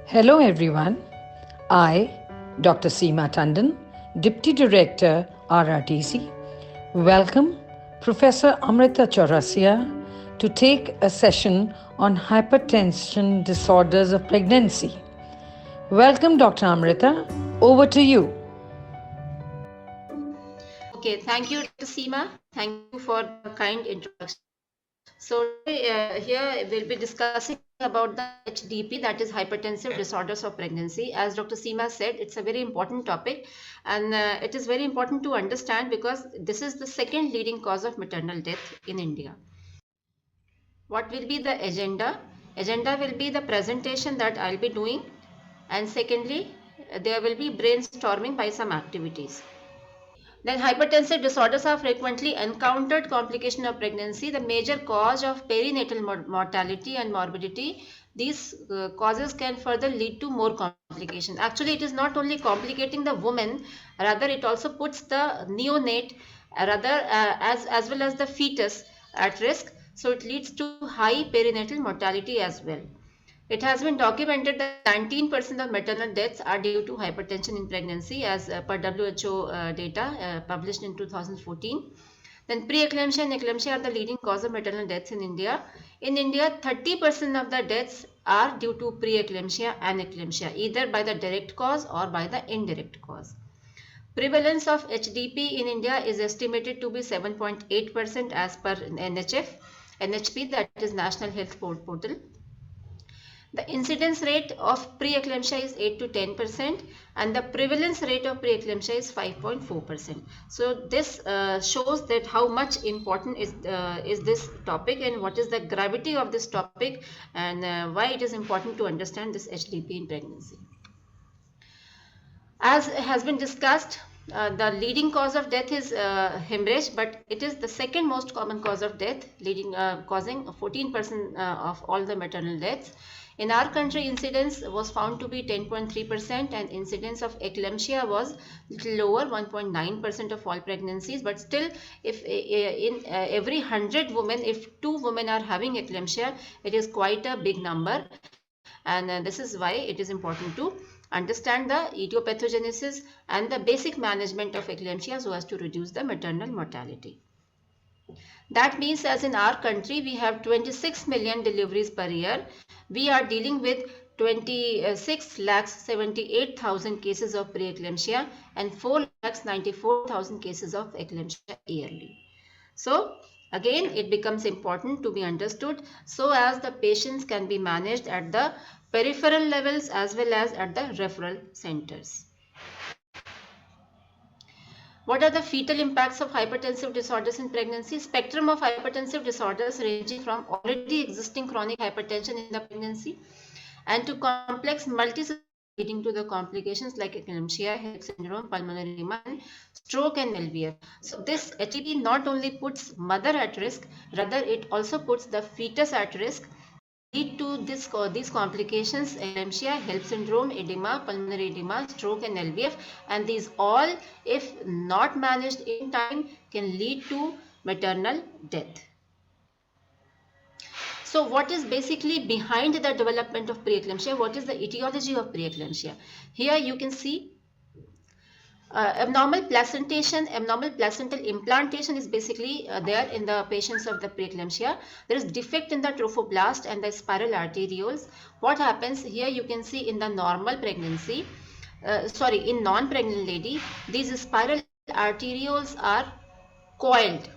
Hello everyone. I, Dr. Seema Tandon, Deputy Director, RRTC, welcome Professor Amrita Chaurasia to take a session on hypertension disorders of pregnancy. Welcome, Dr. Amrita. Over to you. Okay, thank you, Dr. Seema. Thank you for the kind introduction. So here we'll be discussing about the HDP, that is hypertensive disorders of pregnancy. As Dr. Seema said, it's a very important topic, and it is very important to understand because this is the second leading cause of maternal death in India. What will be the agenda? Agenda will be the presentation that I'll be doing, and secondly, there will be brainstorming by some activities. Then hypertensive disorders are frequently encountered complication of pregnancy, the major cause of perinatal mortality and morbidity. These causes can further lead to more complication. Actually, it is not only complicating the woman, rather it also puts the neonate, as well as the fetus at risk. So it leads to high perinatal mortality as well. It has been documented that 19% of maternal deaths are due to hypertension in pregnancy as per WHO data published in 2014. Then preeclampsia and eclampsia are the leading cause of maternal deaths in India. In India, 30% of the deaths are due to preeclampsia and eclampsia, either by the direct cause or by the indirect cause. Prevalence of HDP in India is estimated to be 7.8% as per NHP, that is National Health Portal. The incidence rate of preeclampsia is 8 to 10% and the prevalence rate of preeclampsia is 5.4%. So this shows that how much important is this topic and what is the gravity of this topic and why it is important to understand this HDP in pregnancy. As has been discussed, the leading cause of death is hemorrhage, but it is the second most common cause of death, causing 14% of all the maternal deaths. In our country, incidence was found to be 10.3% and incidence of eclampsia was little lower, 1.9% of all pregnancies. But still, if in every 100 women, if 2 women are having eclampsia, it is quite a big number. And this is why it is important to understand the etiopathogenesis and the basic management of eclampsia so as to reduce the maternal mortality. That means as in our country we have 26 million deliveries per year. We are dealing with 26,78,000 cases of preeclampsia and 4,94,000 cases of eclampsia yearly. So again it becomes important to be understood so as the patients can be managed at the peripheral levels as well as at the referral centers. What are the fetal impacts of hypertensive disorders in pregnancy? Spectrum of hypertensive disorders ranging from already existing chronic hypertension in the pregnancy and to complex multisystem leading to the complications like eclampsia, HELLP syndrome, pulmonary edema, and stroke and LVF. So this HEP not only puts mother at risk, rather it also puts the fetus at risk. Lead to these complications: eclampsia, HELLP syndrome, edema, pulmonary edema, stroke and LVF, and these all, if not managed in time, can lead to maternal death. So what is basically behind the development of preeclampsia? What is the etiology of preeclampsia? Here you can see abnormal placental implantation is basically there in the patients of the preeclampsia. There is defect in the trophoblast and the spiral arterioles. What happens here, you can see in the normal pregnancy, in non-pregnant lady, these spiral arterioles are coiled.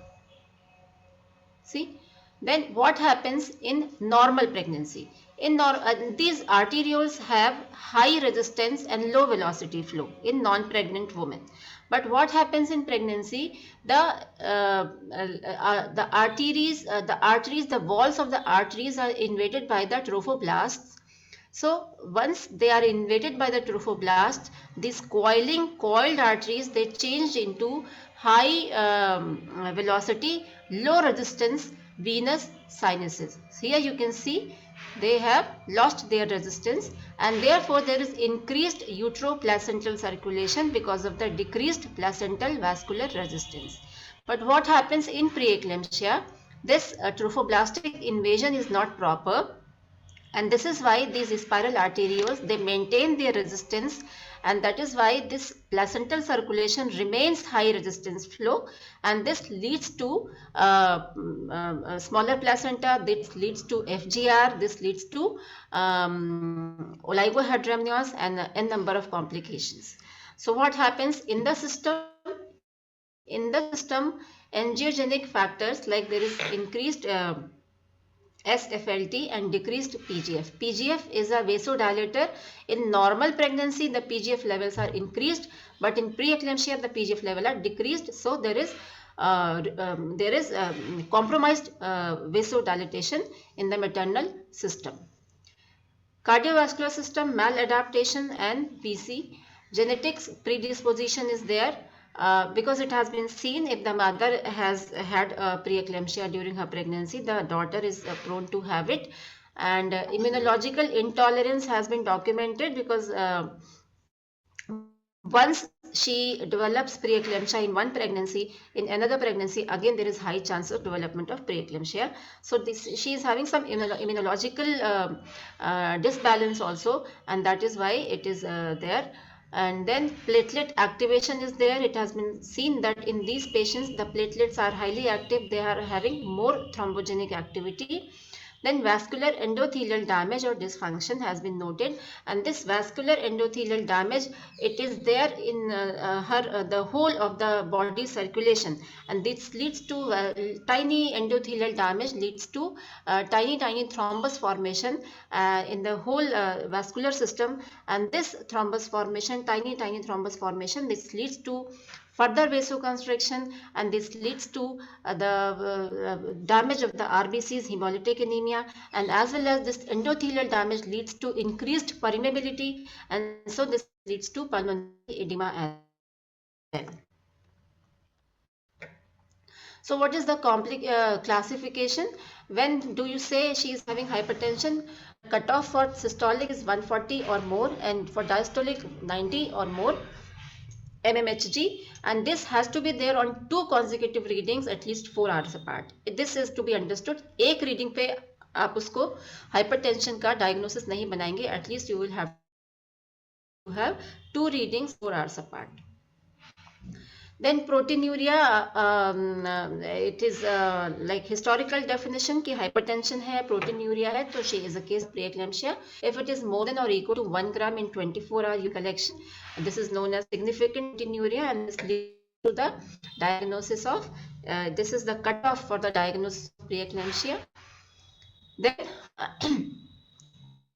See, then what happens in normal pregnancy? These arterioles have high resistance and low velocity flow in non-pregnant women. But what happens in pregnancy? The walls of the arteries are invaded by the trophoblasts. So once they are invaded by the trophoblasts, these coiled arteries, they change into high velocity, low resistance venous sinuses. So here you can see they have lost their resistance and therefore there is increased uteroplacental circulation because of the decreased placental vascular resistance. But what happens in preeclampsia? This trophoblastic invasion is not proper And this is why these spiral arterioles, they maintain their resistance, and that is why this placental circulation remains high resistance flow, and this leads to smaller placenta, this leads to FGR, this leads to oligohydramnios and n number of complications. So what happens in the system? In the system, angiogenic factors like there is increased SFLT and decreased PGF. PGF is a vasodilator. In normal pregnancy, the PGF levels are increased, but in preeclampsia, the PGF level are decreased. So there is compromised vasodilatation in the maternal system. Cardiovascular system maladaptation and PC. Genetics predisposition is there. Because it has been seen if the mother has had preeclampsia during her pregnancy, the daughter is prone to have it. And immunological intolerance has been documented because once she develops preeclampsia in one pregnancy, in another pregnancy, again there is high chance of development of preeclampsia. So she is having some immunological disbalance also, and that is why it is there. And then platelet activation is there. It has been seen that in these patients, the platelets are highly active. They are having more thrombogenic activity. Then vascular endothelial damage or dysfunction has been noted, and this vascular endothelial damage, it is there in the whole of the body circulation, and this leads to tiny endothelial damage, leads to tiny thrombus formation in the whole vascular system, and this thrombus formation, tiny thrombus formation, this leads to further vasoconstriction, and this leads to the damage of the RBCs, hemolytic anemia, and as well as this endothelial damage leads to increased permeability, and so this leads to pulmonary edema as well. So what is the classification? When do you say she is having hypertension? Cutoff for systolic is 140 or more, and for diastolic 90 or more mmHg, and this has to be there on 2 consecutive readings at least 4 hours apart. This is to be understood. एक reading पे आप उसको hypertension का diagnosis नहीं बनाएंगे. At least you will have to have 2 readings 4 hours apart. Then proteinuria, it is like historical definition कि hypertension है, proteinuria है, तो she is a case of preeclampsia. If it is more than or equal to 1 gram in 24 hour collection, this is known as significant proteinuria, and this leads to the diagnosis of, this is the cutoff for the diagnosis of preeclampsia.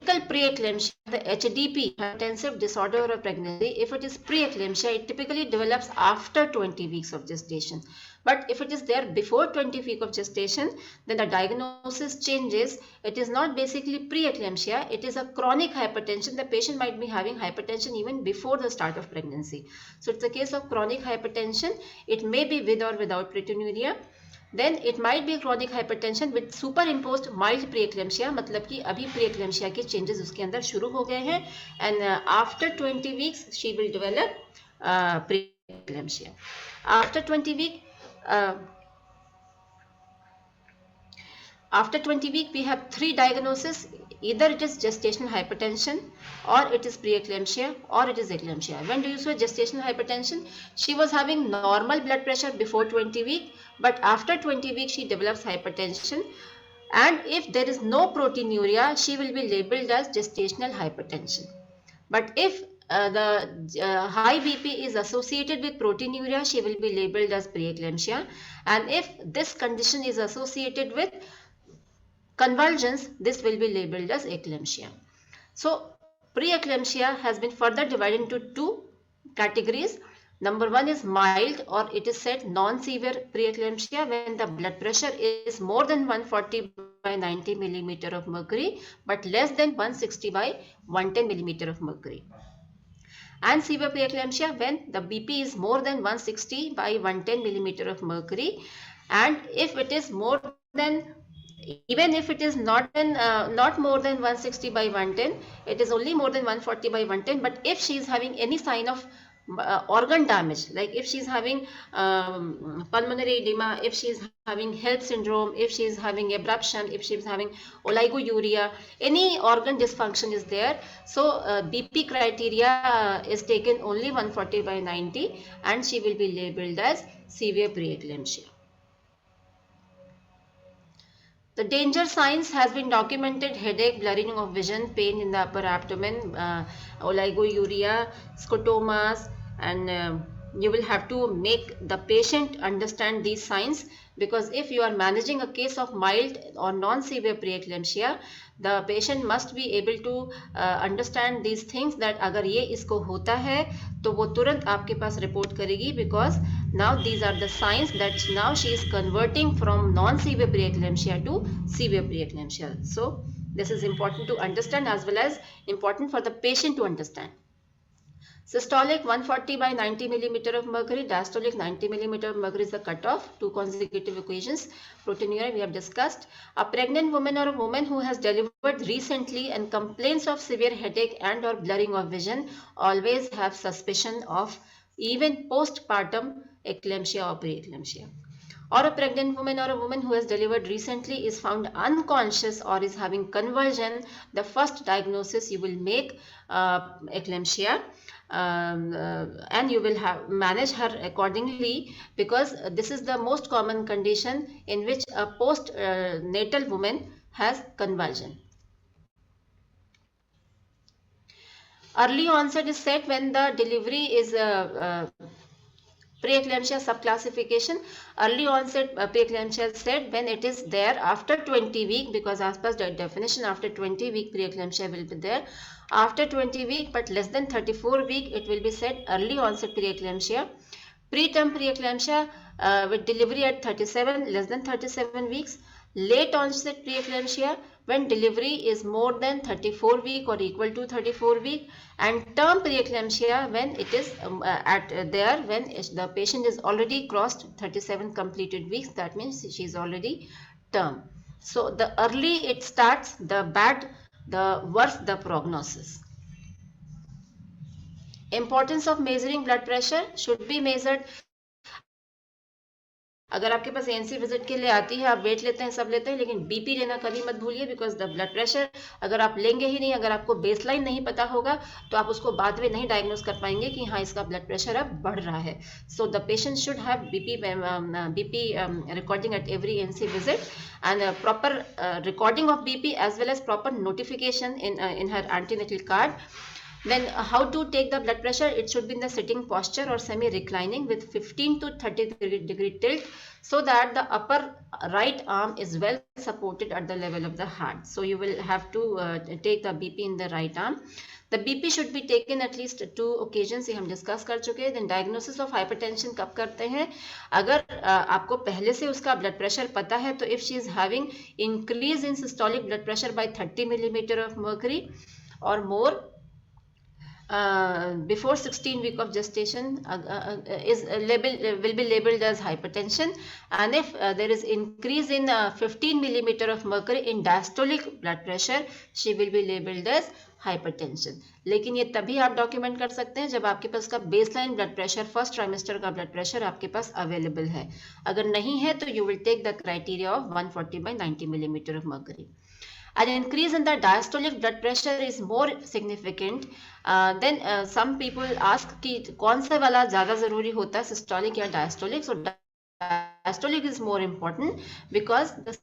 Then preeclampsia, the HDP, hypertensive disorder of pregnancy, if it is preeclampsia, it typically develops after 20 weeks of gestation. But if it is there before 20 weeks of gestation, then the diagnosis changes. It is not basically preeclampsia, it is a chronic hypertension. The patient might be having hypertension even before the start of pregnancy. So it's a case of chronic hypertension. It may be with or without proteinuria. Then it might be chronic hypertension with superimposed mild preeclampsia, मतलब कि अभी preeclampsia के changes उसके अंदर शुरू हो गए हैं, and after 20 weeks she will develop preeclampsia. After 20 week we have 3 diagnoses. Either it is gestational hypertension, or it is preeclampsia, or it is eclampsia. When do you say gestational hypertension? She was having normal blood pressure before 20 weeks, but after 20 weeks she develops hypertension, and if there is no proteinuria, she will be labeled as gestational hypertension. But if the high BP is associated with proteinuria, she will be labeled as preeclampsia, and if this condition is associated with convulsions, this will be labeled as eclampsia. So preeclampsia has been further divided into 2 categories. Number 1 is mild, or it is said non-severe preeclampsia, when the blood pressure is more than 140 by 90 millimeter of mercury, but less than 160 by 110 millimeter of mercury. And severe preeclampsia when the BP is more than 160 by 110 millimeter of mercury, and if it is more than, even if it is not more than 160 by 110, it is only more than 140 by 110, but if she is having any sign of organ damage, like if she's having pulmonary edema, if she's having HELLP syndrome, if she's having abruption, if she's having oliguria, any organ dysfunction is there. So BP criteria is taken only 140/90, and she will be labeled as severe preeclampsia. The danger signs has been documented: headache, blurring of vision, pain in the upper abdomen, oliguria, scotomas, and you will have to make the patient understand these signs, because if you are managing a case of mild or non-severe preeclampsia, the patient must be able to understand these things, that अगर ये इसको होता है तो वो तुरंत आपके पास report करेगी, because now these are the signs that now she is converting from non-severe preeclampsia to severe preeclampsia. So this is important to understand, as well as important for the patient to understand. Systolic 140/90 millimeter of mercury, diastolic 90 millimeter of mercury is the cutoff. 2 consecutive occasions. Proteinuria we have discussed. A pregnant woman or a woman who has delivered recently and complains of severe headache and or blurring of vision always have suspicion of even postpartum eclampsia or preeclampsia. Or a pregnant woman or a woman who has delivered recently is found unconscious or is having convulsion, the first diagnosis you will make eclampsia, and you will have manage her accordingly, because this is the most common condition in which a post-natal woman has convulsion. Early onset is said when the delivery is preeclampsia subclassification. Early onset preeclampsia is said when it is there after 20 week, because as per the definition, after 20 week preeclampsia will be there. After 20 week but less than 34 week, it will be said early onset preeclampsia. Preterm preeclampsia with delivery at 37, less than 37 weeks. Late onset preeclampsia when delivery is more than 34 week or equal to 34 week, and term preeclampsia when it is when the patient is already crossed 37 completed weeks, that means she is already term. So the early it starts, the worse the prognosis. Importance of measuring blood pressure should be measured. अगर आपके पास ANC visit के लिए आती है, आप wait लेते हैं, सब लेते हैं, लेकिन बीपी लेना कभी मत भूलिए, बिकॉज द ब्लड प्रेशर अगर आप लेंगे ही नहीं, अगर आपको बेसलाइन नहीं पता होगा तो आप उसको बाद में नहीं डायग्नोस कर पाएंगे कि हाँ इसका ब्लड प्रेशर अब बढ़ रहा है. So the patient should have BP recording at every ANC visit, and proper recording of BP as well as proper notification in her antenatal card. Then how to take the blood pressure? It should be in the sitting posture or semi-reclining with 15 to 30 degree tilt, so that the upper right arm is well supported at the level of the heart. So you will have to take the BP in the right arm. The BP should be taken at least 2 occasions, ये हम discuss कर चुके हैं. Then diagnosis of hypertension कब करते हैं? अगर आपको पहले से उसका ब्लड प्रेशर पता है, तो if she is having increase in systolic blood pressure by 30 millimeter of mercury or more before 16 week of gestation will be labeled as hypertension, and if there is increase in 15 millimeter of mercury in diastolic blood pressure, she will be labeled as hypertension. लेकिन ये तभी आप document कर सकते हैं जब आपके पास का baseline blood pressure, first trimester का ब्लड प्रेशर आपके पास अवेलेबल है. अगर नहीं है तो you will take the criteria of 140/90 millimeter of mercury. An increase in the diastolic blood pressure is more significant. Then some people ask कि कौन सा वाला ज़्यादा ज़रूरी होता है, systolic या diastolic? So diastolic is more important because the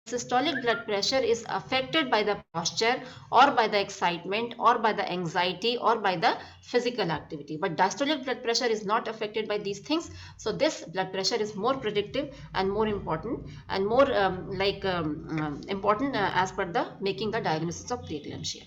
systolic blood pressure is affected by the posture or by the excitement or by the anxiety or by the physical activity, but diastolic blood pressure is not affected by these things. So this blood pressure is more predictive and more important and more important as per the making the diagnosis of preeclampsia.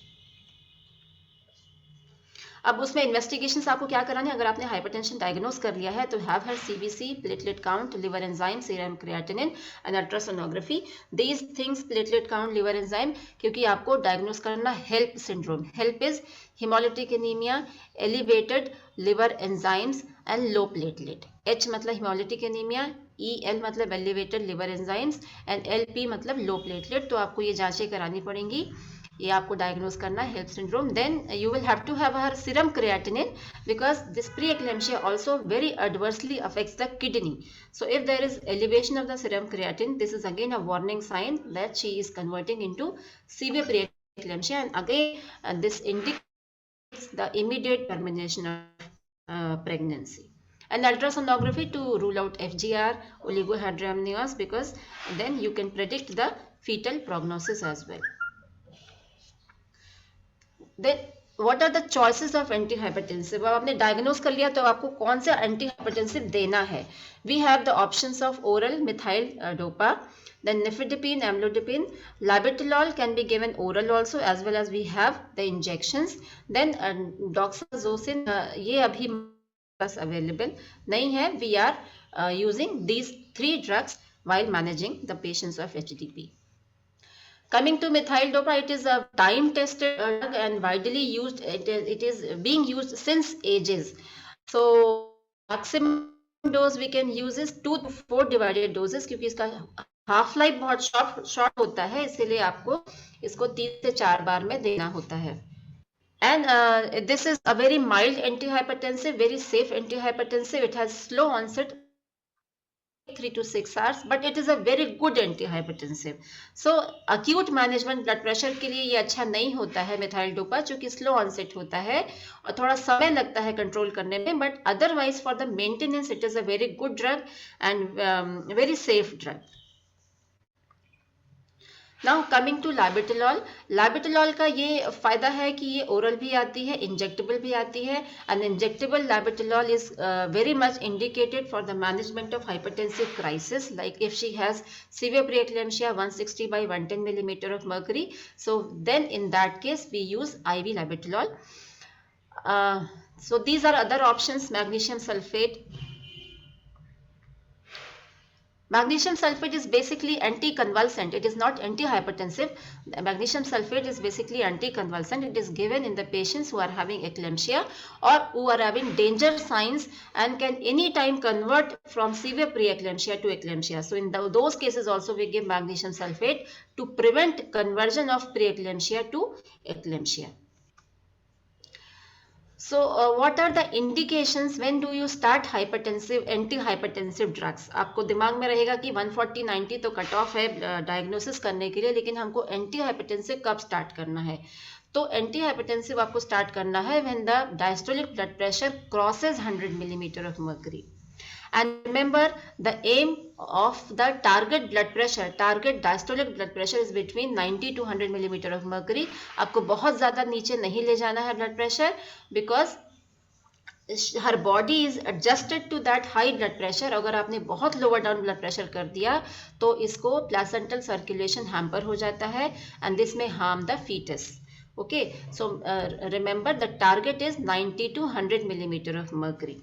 अब उसमें investigations आपको क्या करानी है? अगर आपने hypertension diagnose कर लिया है तो have her CBC, platelet count, liver enzyme, serum creatinine and ultrasonography. These things, platelet count, liver enzyme, क्योंकि आपको डायग्नोस करना HELLP syndrome. Help is haemolytic anaemia, elevated liver enzymes and low platelet. H मतलब haemolytic anaemia, EL मतलब elevated liver enzymes and LP मतलब low platelet. तो आपको ये जांचें करानी पड़ेंगी. ये आपको डायग्नोज करना है HELLP syndrome. Then you will have to have her serum creatinine because this preeclampsia also very adversely affects the kidney. So if there is elevation of the serum creatinine, this is again a warning sign that she is converting into severe preeclampsia, and again this indicates the immediate termination of pregnancy. And ultrasonography to rule out FGR, oligohydramnios, because then you can predict the fetal prognosis as well. Then what are the choices of antihypertensive? अब आपने diagnose कर लिया तो आपको कौन सा antihypertensive देना है. We have the options of oral methyl dopa, then nifedipine, amlodipine, labetalol can be given oral also, as well as we have the injections. Then doxazocin, ये अभी plus available नहीं है. We are using these 3 drugs while managing the patients of HDP. Coming to methyl dopa, it is a time-tested drug and widely used. It is being used since ages. So maximum dose we can use is 2 to 4 divided doses, क्योंकि इसका half life बहुत short होता है, इसीलिए आपको इसको 3 से 4 बार में देना होता है. And this is a very mild antihypertensive, very safe antihypertensive. It has slow onset, 3 to 6 hours, but it is a very good antihypertensive. So acute management blood pressure के लिए ये अच्छा नहीं होता है मिथाइल डोपा, क्योंकि स्लो ऑनसेट होता है और थोड़ा समय लगता है कंट्रोल करने में, but otherwise for the maintenance it is a very good drug and very safe drug. Now coming to labetalol. Labetalol का ये फायदा है कि ये ओरल भी आती है, इंजेक्टेबल भी आती है. And injectable labetalol is very much indicated for the management of hypertensive crisis, like if she has severe preeclampsia 160 by 110 millimeter of mercury. So then in that case we use IV labetalol. So these are other options. Magnesium sulfate. Magnesium sulfate is basically anticonvulsant. It is not antihypertensive. Magnesium sulfate is basically anticonvulsant. It is given in the patients who are having eclampsia or who are having danger signs and can anytime convert from severe preeclampsia to eclampsia. So in those cases also we give magnesium sulfate to prevent conversion of preeclampsia to eclampsia. So what are the indications? When do you start hypertensive antihypertensive drugs? आपको दिमाग में रहेगा कि 140/90 तो cut off है diagnosis करने के लिए, लेकिन हमको एंटीहाइपरटेंसिव कब स्टार्ट करना है? तो एंटीहाइपरटेंसिव आपको स्टार्ट करना है when the diastolic blood pressure crosses 100 millimeter of mercury. And remember, the aim of the target blood pressure, target diastolic blood pressure is between 90 to 100 millimeter of mercury. आपको बहुत ज़्यादा नीचे नहीं ले जाना है blood pressure, because her body is adjusted to that high blood pressure. अगर आपने बहुत lower down blood pressure कर दिया तो इसको placental circulation hamper हो जाता है and this may harm the fetus. Okay, so remember the target is 90 to 100 millimeter of mercury.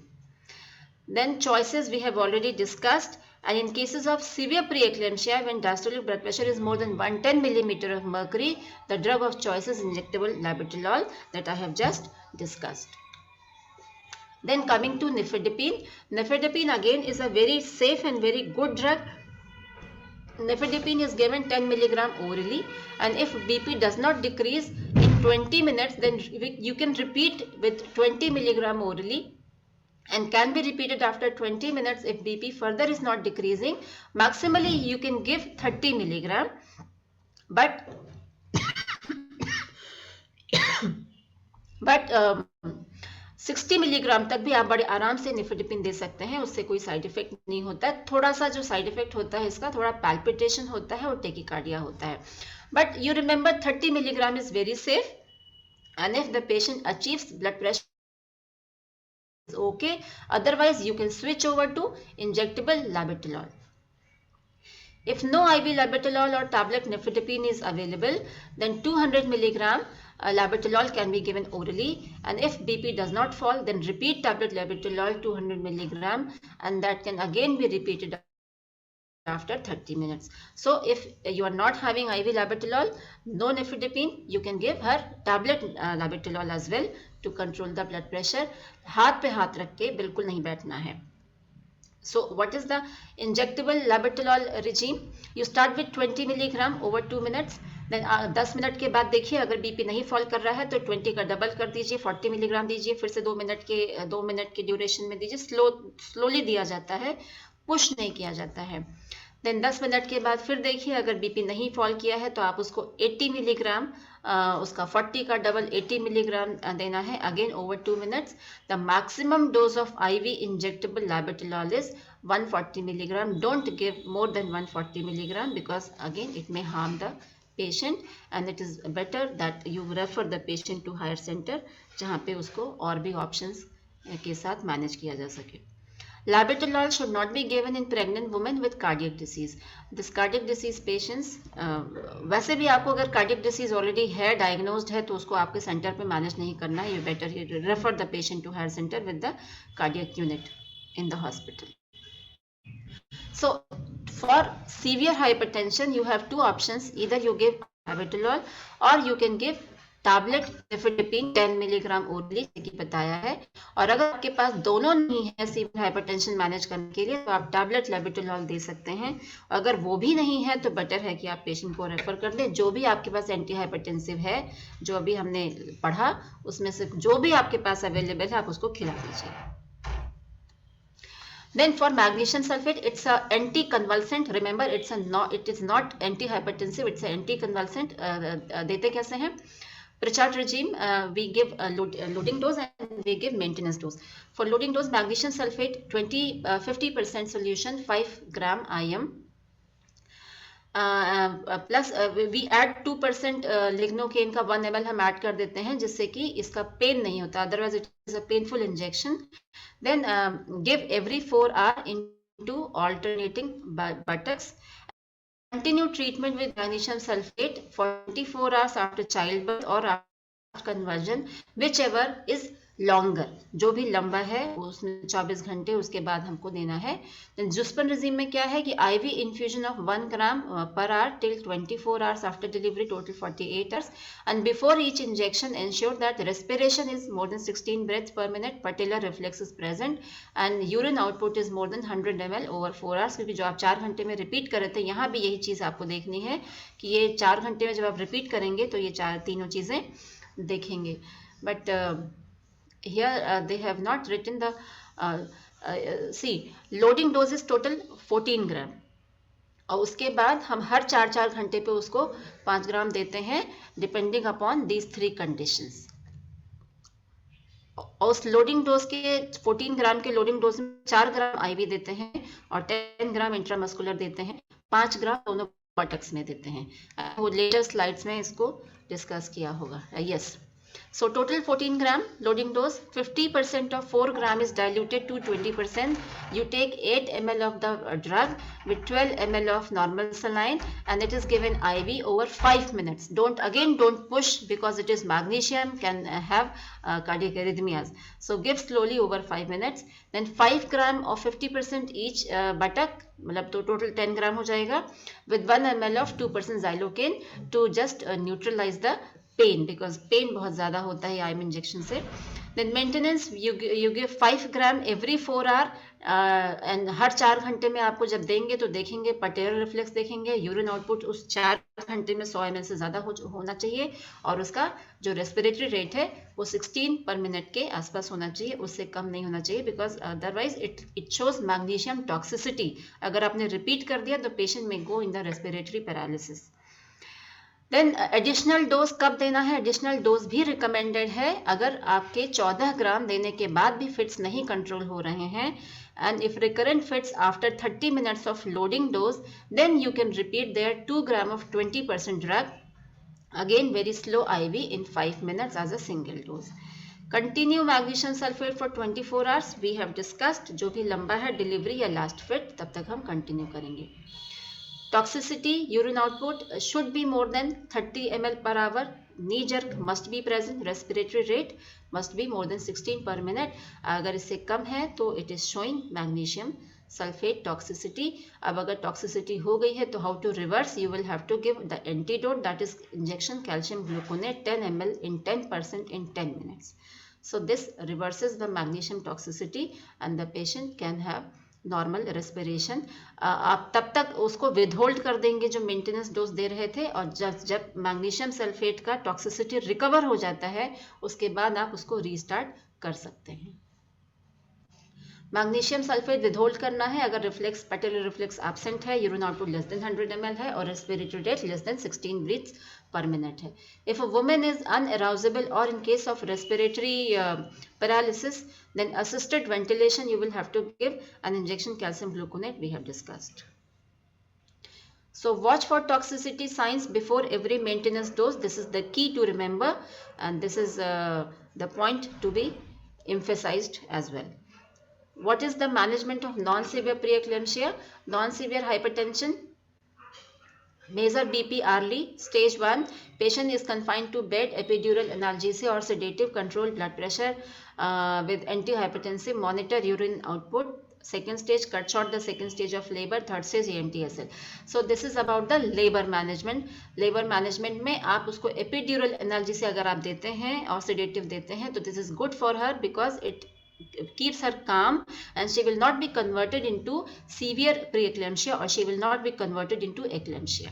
Then choices we have already discussed, and in cases of severe preeclampsia when diastolic blood pressure is more than 110 millimeter of mercury, the drug of choice is injectable labetalol that I have just discussed. Then coming to nifedipine. Nifedipine again is a very safe and very good drug. Nifedipine is given 10 milligram orally, and if BP does not decrease in 20 minutes, then you can repeat with 20 milligram orally, and can be repeated after 20 minutes if BP further is not decreasing. Maximally you can give 30 milligram, but 60 milligram तक भी आप बड़े आराम से nifedipine दे सकते हैं, उससे कोई साइड इफेक्ट नहीं होता है. थोड़ा सा जो साइड इफेक्ट होता है इसका, थोड़ा पैल्पिटेशन होता है और टेकिकार्डिया होता है, but you remember 30 milligram is very safe, and if the patient achieves blood pressure okay, otherwise you can switch over to injectable labetalol. If no IV labetalol or tablet nifedipine is available, then 200 milligram labetalol can be given orally, and if BP does not fall, then repeat tablet labetalol 200 milligram, and that can again be repeated after 30 minutes. So if you are not having IV labetalol, no nifedipine, you can give her tablet labetalol as well to control the blood pressure. हाथ पे हाथ रख के बिल्कुल नहीं बैठना है. So what is the injectable labetalol regime? You start with 20 milligram over 2 minutes, देन 10 मिनट के बाद देखिए अगर बीपी नहीं फॉल कर रहा है तो 20 का डबल कर दीजिए, 40 मिलीग्राम दीजिए, फिर से 2 मिनट के ड्यूरेशन में दीजिए। स्लोली दिया जाता है, पुश नहीं किया जाता है। देन 10 मिनट के बाद फिर देखिए अगर बीपी नहीं फॉल किया है तो आप उसको 80 मिलीग्राम, उसका 40 का डबल 80 मिलीग्राम देना है, again over 2 minutes. The maximum dose of IV injectable labetalol is 140 milligram. Don't give more than 140 milligram because again it may harm the patient and it is better that you refer the patient to higher center जहाँ पे उसको और भी options के साथ manage किया जा सके। Labetalol should not be given in pregnant women with cardiac disease. This cardiac disease patients, वैसे भी आपको अगर cardiac disease already है, diagnosed है, तो उसको आपके center पे manage नहीं करना है। You better refer the patient to higher center with the cardiac unit in the hospital. So for severe hypertension you have two options, either you give labetalol or you can give tablet nifedipine 10 milligram orally, जैसे बताया है। और अगर आपके पास दोनों नहीं है severe hypertension manage करने के लिए तो आप टैबलेट लेबेटोलॉल दे सकते हैं। अगर वो भी नहीं है तो बेटर है कि आप पेशेंट को रेफर कर दें। जो भी आपके पास एंटी हाइपरटेंसिव है, जो अभी हमने पढ़ा उसमें से जो भी आपके पास अवेलेबल है आप उसको खिला दीजिए। Then for magnesium sulfate, it's a anticonvulsant. Remember, it is not antihypertensive. It's an anticonvulsant. देते कैसे हैं? Pritchard regime, we give a loading dose and we give maintenance dose. For loading dose, magnesium sulfate 50% solution, 5 gram IM. Plus we add 2% lignocaine का 1 ml हम add कर देते हैं जिससे कि इसका पेन नहीं होता, otherwise it is a painful injection. Then give every 4 hours into alternating buttocks. Continue treatment with magnesium sulfate for 24 hours after childbirth or after conversion, whichever is longer. जो भी लंबा है उसमें 24 घंटे उसके बाद हमको देना है। जुस्पन रिजीम में क्या है कि IV infusion of 1 gram per hour till 24 hours after delivery, total 48 hours. And before each injection, ensure that respiration is more than 16 breaths per minute, patellar reflex is present, and urine output is more than 100 ml over 4 hours. क्योंकि जो आप 4 घंटे में repeat कर रहे थे, यहाँ भी यही चीज़ आपको देखनी है कि ये 4 घंटे में जब आप रिपीट करेंगे तो ये तीनों चीज़ें देखेंगे। But here they have not written the see loading dose is total 14 ग्राम और उसके बाद हम हर 4 घंटे पे उसको 5 ग्राम देते हैं डिपेंडिंग अपॉन दीज 3 कंडीशंस। और उस लोडिंग डोज के 14 ग्राम के लोडिंग डोज में 4 ग्राम आईवी देते हैं और 10 ग्राम इंट्रामस्कुलर देते हैं, 5 ग्राम दोनों बटक्स में देते हैं। वो लेटर स्लाइड्स में इसको डिस्कस किया होगा। Yes, so total 14 gram loading dose, 50% of 4 gram is diluted to 20%. You take 8 ml of the drug with 12 ml of normal saline and it is given IV over 5 minutes. Don't push because it is magnesium, can have cardiac arrhythmias. So give slowly over 5 minutes. Then 5 gram of 50% each buttock, मतलब तो total 10 ग्राम हो जाएगा with 1 ml of 2% xylocaine to just neutralize the pain, because pain बहुत ज़्यादा होता है IM injection से। Then maintenance you give 5 gram every 4 hour and हर 4 घंटे में आपको जब देंगे तो देखेंगे पटेलर रिफ्लेक्स देखेंगे, यूरिन आउटपुट उस 4 घंटे में 100 ml से ज़्यादा होना चाहिए और उसका जो रेस्पिरेटरी रेट है वो 16 पर मिनट के आसपास होना चाहिए, उससे कम नहीं होना चाहिए because otherwise it shows magnesium toxicity. अगर आपने रिपीट कर दिया तो पेशेंट में go in the respiratory paralysis. Then additional dose कब देना है? एडिशनल डोज भी रिकमेंडेड है अगर आपके 14 ग्राम देने के बाद भी फिट्स नहीं कंट्रोल हो रहे हैं and if recurrent fits after 30 minutes of loading dose then you can repeat there 2 gram of 20% drug, again very slow IV in 5 minutes as a single dose. Continue magnesium sulfate for 24 hours. We have discussed जो भी लंबा है delivery या last fit तब तक हम continue करेंगे। Toxicity, urine output should be more than 30 ml per hour. Knee jerk must be present. Respiratory rate must be more than 16 per minute. अगर इससे कम है तो it is showing magnesium sulfate toxicity. अब अगर toxicity हो गई है तो how to reverse? You will have to give the antidote, that is injection calcium gluconate 10 ml in 10% in 10 minutes. So this reverses the magnesium toxicity and the patient can have normal respiration. आप तब तक उसको withhold कर देंगे जो maintenance dose दे रहे थे, और जब मैग्नीशियम सल्फेट का टॉक्सिसिटी रिकवर हो जाता है उसके बाद आप उसको रीस्टार्ट कर सकते हैं। मैग्नीशियम सल्फेट विदहोल्ड करना है अगर रिफ्लेक्स पैटेलर रिफ्लेक्स एब्सेंट है, urine output less than 100 ml है और respiratory rate less than 16 breaths per minute है। If a woman is unarousable or in case of respiratory paralysis, then assisted ventilation you will have to give an injection calcium gluconate we have discussed. So watch for toxicity signs before every maintenance dose. This is the key to remember, and this is the point to be emphasized as well. What is the management of non-severe preeclampsia? Non-severe hypertension. Measure BP early. Stage 1. Patient is confined to bed. Epidural analgesia or sedative. Control blood pressure with antihypertensive. Monitor urine output. Second stage, cut short the second stage of labor. Third stage, AMTSL. So this is about the labor management. Labor management में आप उसको epidural analgesia अगर आप देते हैं और sedative देते हैं तो this is good for her because it keeps her calm and she will not be converted into severe preeclampsia or she will not be converted into eclampsia.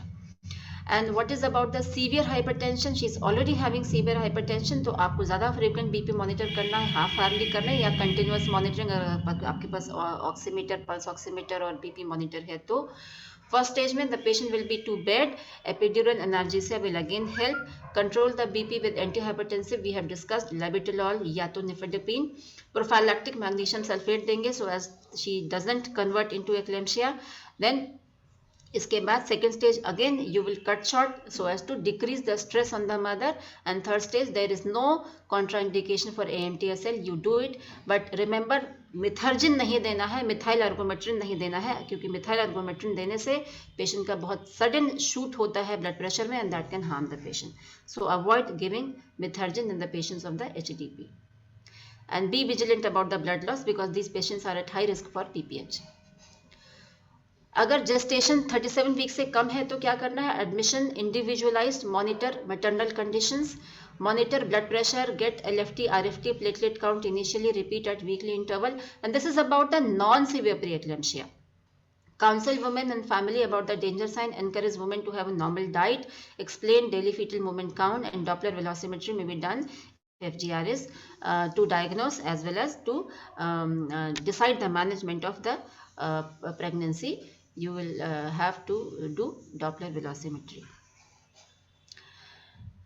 And what is about the severe hypertension? She is already having severe hypertension, तो आपको ज़्यादा frequent BP monitor करना है, half hourly करना है या continuous monitoring अगर आपके पास ऑक्सीमीटर, पल्स ऑक्सीमीटर और BP monitor है तो फर्स्ट स्टेज में the patient will be to bed. Epidural analgesia will again help. Control the BP with antihypertensive. We have discussed labetalol या तो nifedipine. Prophylactic magnesium sulfate देंगे so as she doesn't convert into eclampsia. Then इसके बाद second stage again you will cut short so as to decrease the stress on the mother. And third stage there is no contraindication for AMTSL. You do it but remember methergine नहीं देना है, methyl ergometrine नहीं देना है क्योंकि methyl ergometrine देने से patient का बहुत सडन शूट होता है ब्लड प्रेशर में and that can harm the patient. So avoid giving methergine in the patients of the HDP. And be vigilant about the blood loss because these patients are at high risk for PPH. अगर gestation 37 week से कम है तो क्या करना है? Admission, individualized monitor maternal conditions, monitor blood pressure, get LFT, RFT, platelet count initially, repeat at weekly interval. And this is about the non severe preeclampsia. Counsel women and family about the danger sign. Encourage women to have a normal diet. Explain daily fetal movement count and Doppler velocimetry may be done FGR is to diagnose as well as to decide the management of the pregnancy. You will have to do Doppler velocimetry.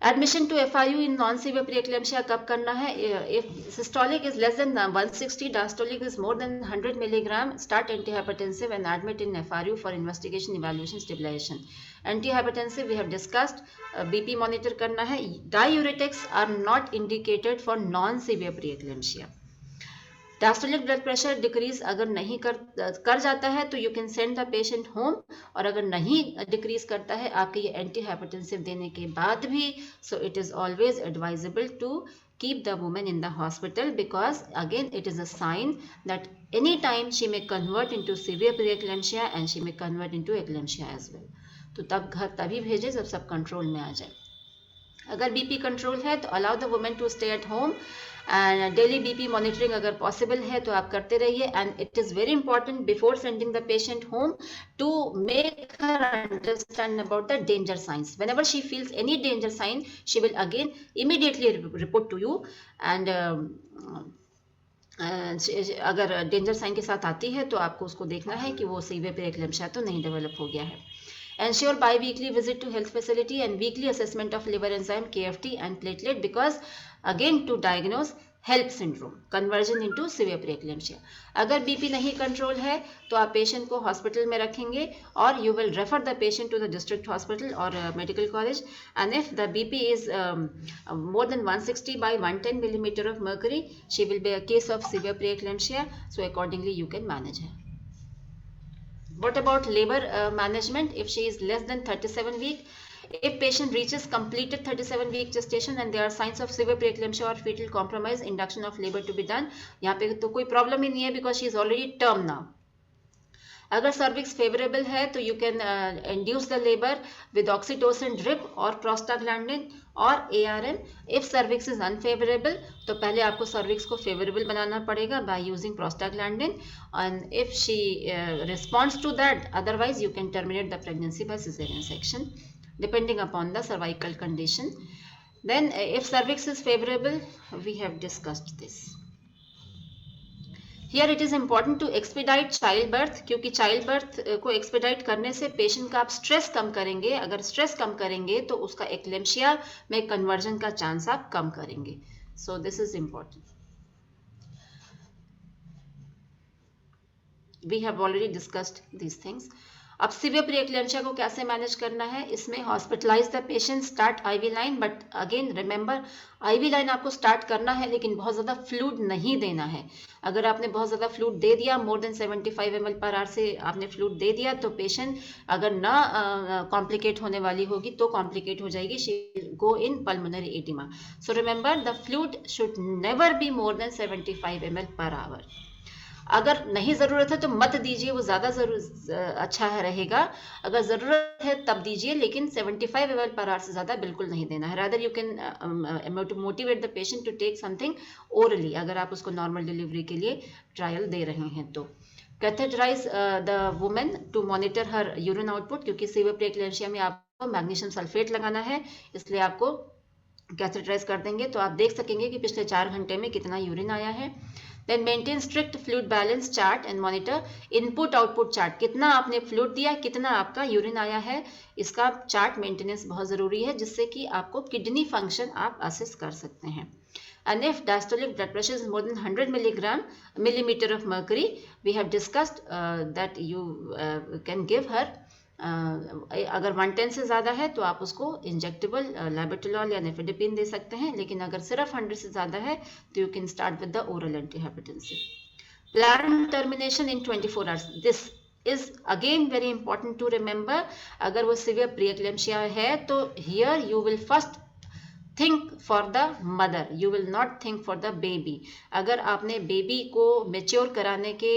Admission to FIU in non-severe preeclampsia कब करना है? If systolic is less than 160, diastolic is more than 100 milligram, start antihypertensive and admit in FRU for investigation, evaluation, stabilization. Antihypertensive we have discussed. BP monitor करना है. Diuretics are not indicated for non-severe preeclampsia. Diastolic blood pressure decrease अगर नहीं कर जाता है तो you can send the patient home, और अगर नहीं डिक्रीज करता है आपके ये एंटी हाइपरटेंसिव देने के बाद भी, so it is always advisable to keep the woman in the hospital because again it is a sign that any time she may convert into severe preeclampsia and she may convert into eclampsia as well. तो तब घर तभी भेजे जब सब control में आ जाए. अगर बीपी कंट्रोल है तो allow the women to stay at home and daily BP monitoring अगर पॉसिबल है तो आप करते रहिए. And it is very important before sending the patient home to make her understand about the danger signs. Whenever she feels any danger sign she will again immediately report to you. And अगर danger sign के साथ आती है तो आपको उसको देखना है कि वो सीवियर प्रीएक्लेम्शिया तो नहीं डेवलप हो गया है. Ensure bi-weekly visit to health facility and weekly assessment of liver enzyme, KFT and platelet because again to diagnose HELP syndrome, conversion into severe preeclampsia. अगर BP नहीं कंट्रोल है तो आप पेशेंट को हॉस्पिटल में रखेंगे और you will refer the patient to the district hospital or medical college. And if the BP is more than 160 by 110 millimeter of mercury, she will be a case of severe preeclampsia. So accordingly you can manage her. What about labor management if she is less than 37 week? If patient reaches completed 37 week gestation and there are signs of severe preeclampsia or fetal compromise, induction of labor to be done. यहाँ पे तो कोई problem ही नहीं है because she is already term now. अगर cervix favourable है तो you can induce the labour with oxytocin drip और प्रोस्टाग्लैंडिन और ARM. If cervix is unfavourable तो पहले आपको सर्विक्स को फेवरेबल बनाना पड़ेगा by using prostaglandin, and if she responds to that, otherwise you can terminate the pregnancy by caesarean section depending upon the cervical condition. Then if cervix is favorable, we have discussed this. Here it is important to expedite childbirth, क्योंकि childbirth को expedite करने से patient का आप stress कम करेंगे. अगर stress कम करेंगे तो उसका eclampsia में conversion का chance आप कम करेंगे. So this is important. We have already discussed these things. अब सीवियर प्रीएक्लेम्शिया को कैसे मैनेज करना है, इसमें hospitalize the patient, start IV line, but again remember IV line आपको स्टार्ट करना है लेकिन बहुत ज़्यादा फ्लूइड नहीं देना है. अगर आपने बहुत ज़्यादा फ्लूइड दे दिया, more than 75 ml per hour से आपने फ्लूइड दे दिया, तो पेशेंट अगर ना कॉम्प्लिकेट होने वाली होगी तो कॉम्प्लिकेट हो जाएगी, she will go in pulmonary oedema. So remember the fluid should never be more than 75 ml per hour. अगर नहीं ज़रूरत है तो मत दीजिए, वो ज़्यादा अच्छा रहेगा. अगर ज़रूरत है तब दीजिए, लेकिन 75 ml पर आवर से ज़्यादा बिल्कुल नहीं देना है. Rather you can motivate the patient to take something orally, अगर आप उसको नॉर्मल डिलीवरी के लिए ट्रायल दे रहे हैं तो. Catheterize the women to monitor her urine output, क्योंकि सीवियर प्रीएक्लेम्शिया में आपको मैग्नीशियम सल्फेट लगाना है, इसलिए आपको कैथेटराइज कर देंगे तो आप देख सकेंगे कि पिछले 4 घंटे में कितना यूरिन आया है. Then maintain strict fluid balance chart and monitor input output chart. कितना आपने फ्लूइड दिया, कितना आपका यूरिन आया है, इसका चार्ट मेंटेनेंस बहुत ज़रूरी है, जिससे कि आपको किडनी फंक्शन आप असेस कर सकते हैं. And if diastolic blood pressure is more than 100 millimeter of mercury, we have discussed that you can give her अगर 110 से ज़्यादा है तो आप उसको इंजेक्टेबल लाइबेटोलॉल या नेफेडिपिन दे सकते हैं, लेकिन अगर सिर्फ 100 से ज़्यादा है तो you can start with the oral antihypertensive. Plan termination in 24 hours. This is again very important to remember. अगर वो सीवियर प्रीएक्लेम्शिया है तो here you will first think for the mother, you will not think for the baby. अगर आपने baby को mature कराने के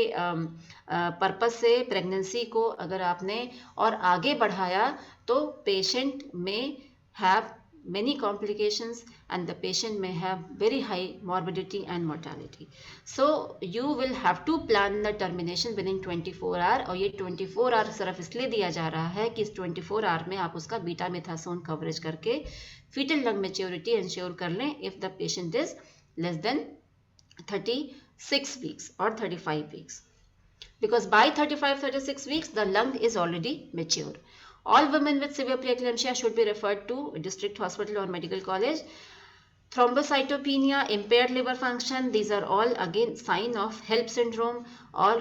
purpose से प्रेगनेंसी को अगर आपने और आगे बढ़ाया तो पेशेंट में have many complications and the patient may have very high morbidity and mortality. So you will have to plan the termination within 24 hour. और ये 24 hour सिर्फ इसलिए दिया जा रहा है कि इस 24 hour में आप उसका बीटा मेथासोन कवरेज करके fetal lung maturity ensure कर लें if the patient is less than 36 weeks or 35 weeks. Because by 35-36 weeks the lung is already mature. All women with severe preeclampsia should be referred to district hospital or medical college. Thrombocytopenia, impaired liver function, these are all again sign of HELLP syndrome or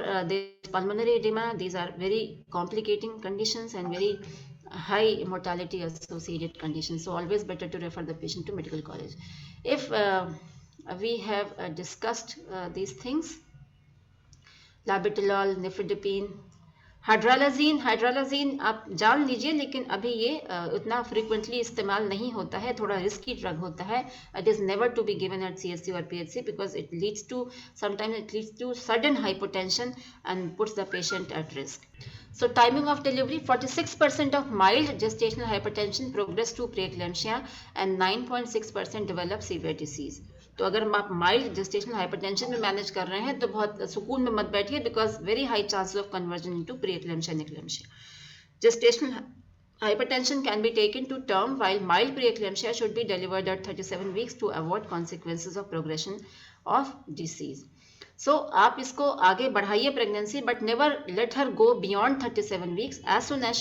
pulmonary edema. These are very complicating conditions and very high mortality associated conditions. So always better to refer the patient to medical college. If we have discussed these things, labetalol, nifedipine, हाइड्रालाजीन आप जान लीजिए, लेकिन अभी ये उतना frequently इस्तेमाल नहीं होता है, थोड़ा रिस्की ड्रग होता है. It is never to be given at CHC और PHC because it leads to sometimes it leads to sudden hypotension and puts the patient at risk. So timing of delivery, 46% of mild gestational hypertension progress to preeclampsia and 9.6% develop severe disease. तो अगर आप mild gestational hypertension में manage कर रहे हैं तो बहुत सुकून में मत बैठिए, because very high chances of conversion into preeclampsia and eclampsia. Gestational hypertension can be taken to term, while mild preeclampsia should be delivered at 37 weeks to avoid consequences of progression of disease. So आप इसको आगे बढ़ाइए pregnancy, but never let her go beyond 37 weeks. As soon as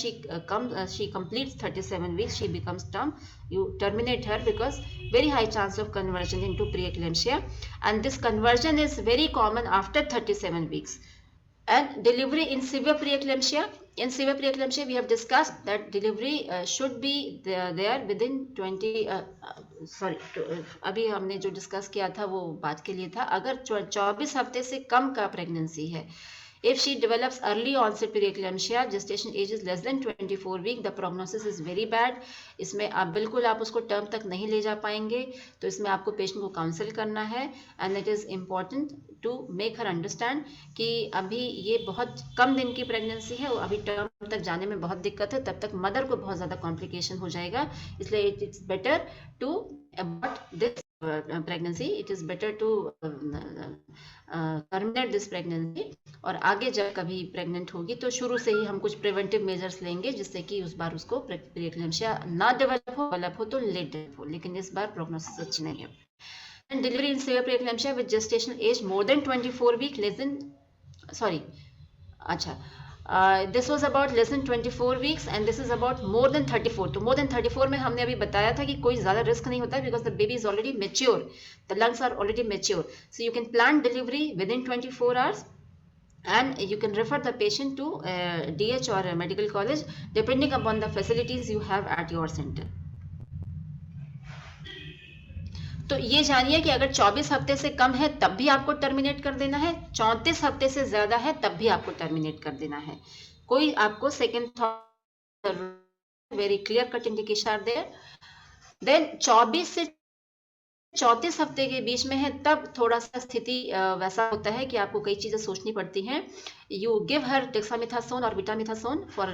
she completes 37 weeks, she becomes term. You terminate her because very high chance of conversion into preeclampsia, and this conversion is very common after 37 weeks. And delivery in severe preeclampsia. In severe preeclampsia, we have discussed that delivery should be there within 20. अभी हमने जो discuss किया था वो बात के लिए था. अगर 24 हफ्ते से कम का प्रेगनेंसी है, If she develops early onset preeclampsia, gestation age is less than 24 week, the prognosis is very bad. इसमें आप बिल्कुल आप उसको टर्म तक नहीं ले जा पाएंगे, तो इसमें आपको पेशेंट को काउंसिल करना है and it is important to make her understand कि अभी ये बहुत कम दिन की प्रेगनेंसी है और अभी टर्म तक जाने में बहुत दिक्कत है, तब तक मदर को बहुत ज़्यादा कॉम्प्लिकेशन हो जाएगा. इसलिए it's better to abort this pregnancy. It is better to terminate this pregnancy. और आगे जब कभी प्रेग्नेंट होगी तो शुरू से ही हम कुछ प्रिवेंटिव मेजर्स लेंगे जिससे कि उस बार उसको प्रीएक्लेम्शिया ना डेवलप हो तो लेट डेवलप हो, लेकिन इस बार प्रोग्नोसिस अच्छी नहीं है. And delivery in severe preeclampsia with gestational age more than 24 week, less than this was about less than 24 weeks and this is about more than 34. तो more than 34 में हमने अभी बताया था कि कोई ज़्यादा रिस्क नहीं होता है because the baby is already mature, the lungs are already mature, so you can plan delivery within 24 hours and you can refer the patient to DH or a medical college depending upon the facilities you have at your center. तो ये जानिए कि अगर 24 हफ्ते से कम है तब भी आपको टर्मिनेट कर देना है, 34 हफ्ते से ज्यादा है तब भी आपको टर्मिनेट कर देना है. कोई आपको second thought, very clear cut indication are there. Then 24 से 34 हफ्ते के बीच में है तब थोड़ा सा स्थिति वैसा होता है कि आपको कई चीजें सोचनी पड़ती हैं. यू गिव हर डेक्सामेथासोन और बीटामेथासोन फॉर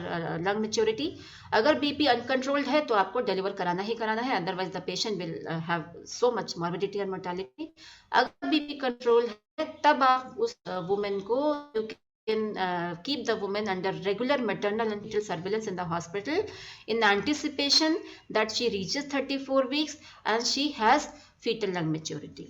लंग मैच्योरिटी. अगर बीपी अनकंट्रोल्ड है तो आपको डिलीवर कराना ही कराना है, otherwise the patient will have so much morbidity and mortality. अगर बीपी कंट्रोल है तब आप उस वुमेन को can keep the woman under regular maternal and fetal surveillance in the hospital in anticipation that she reaches 34 weeks and she has fetal lung maturity.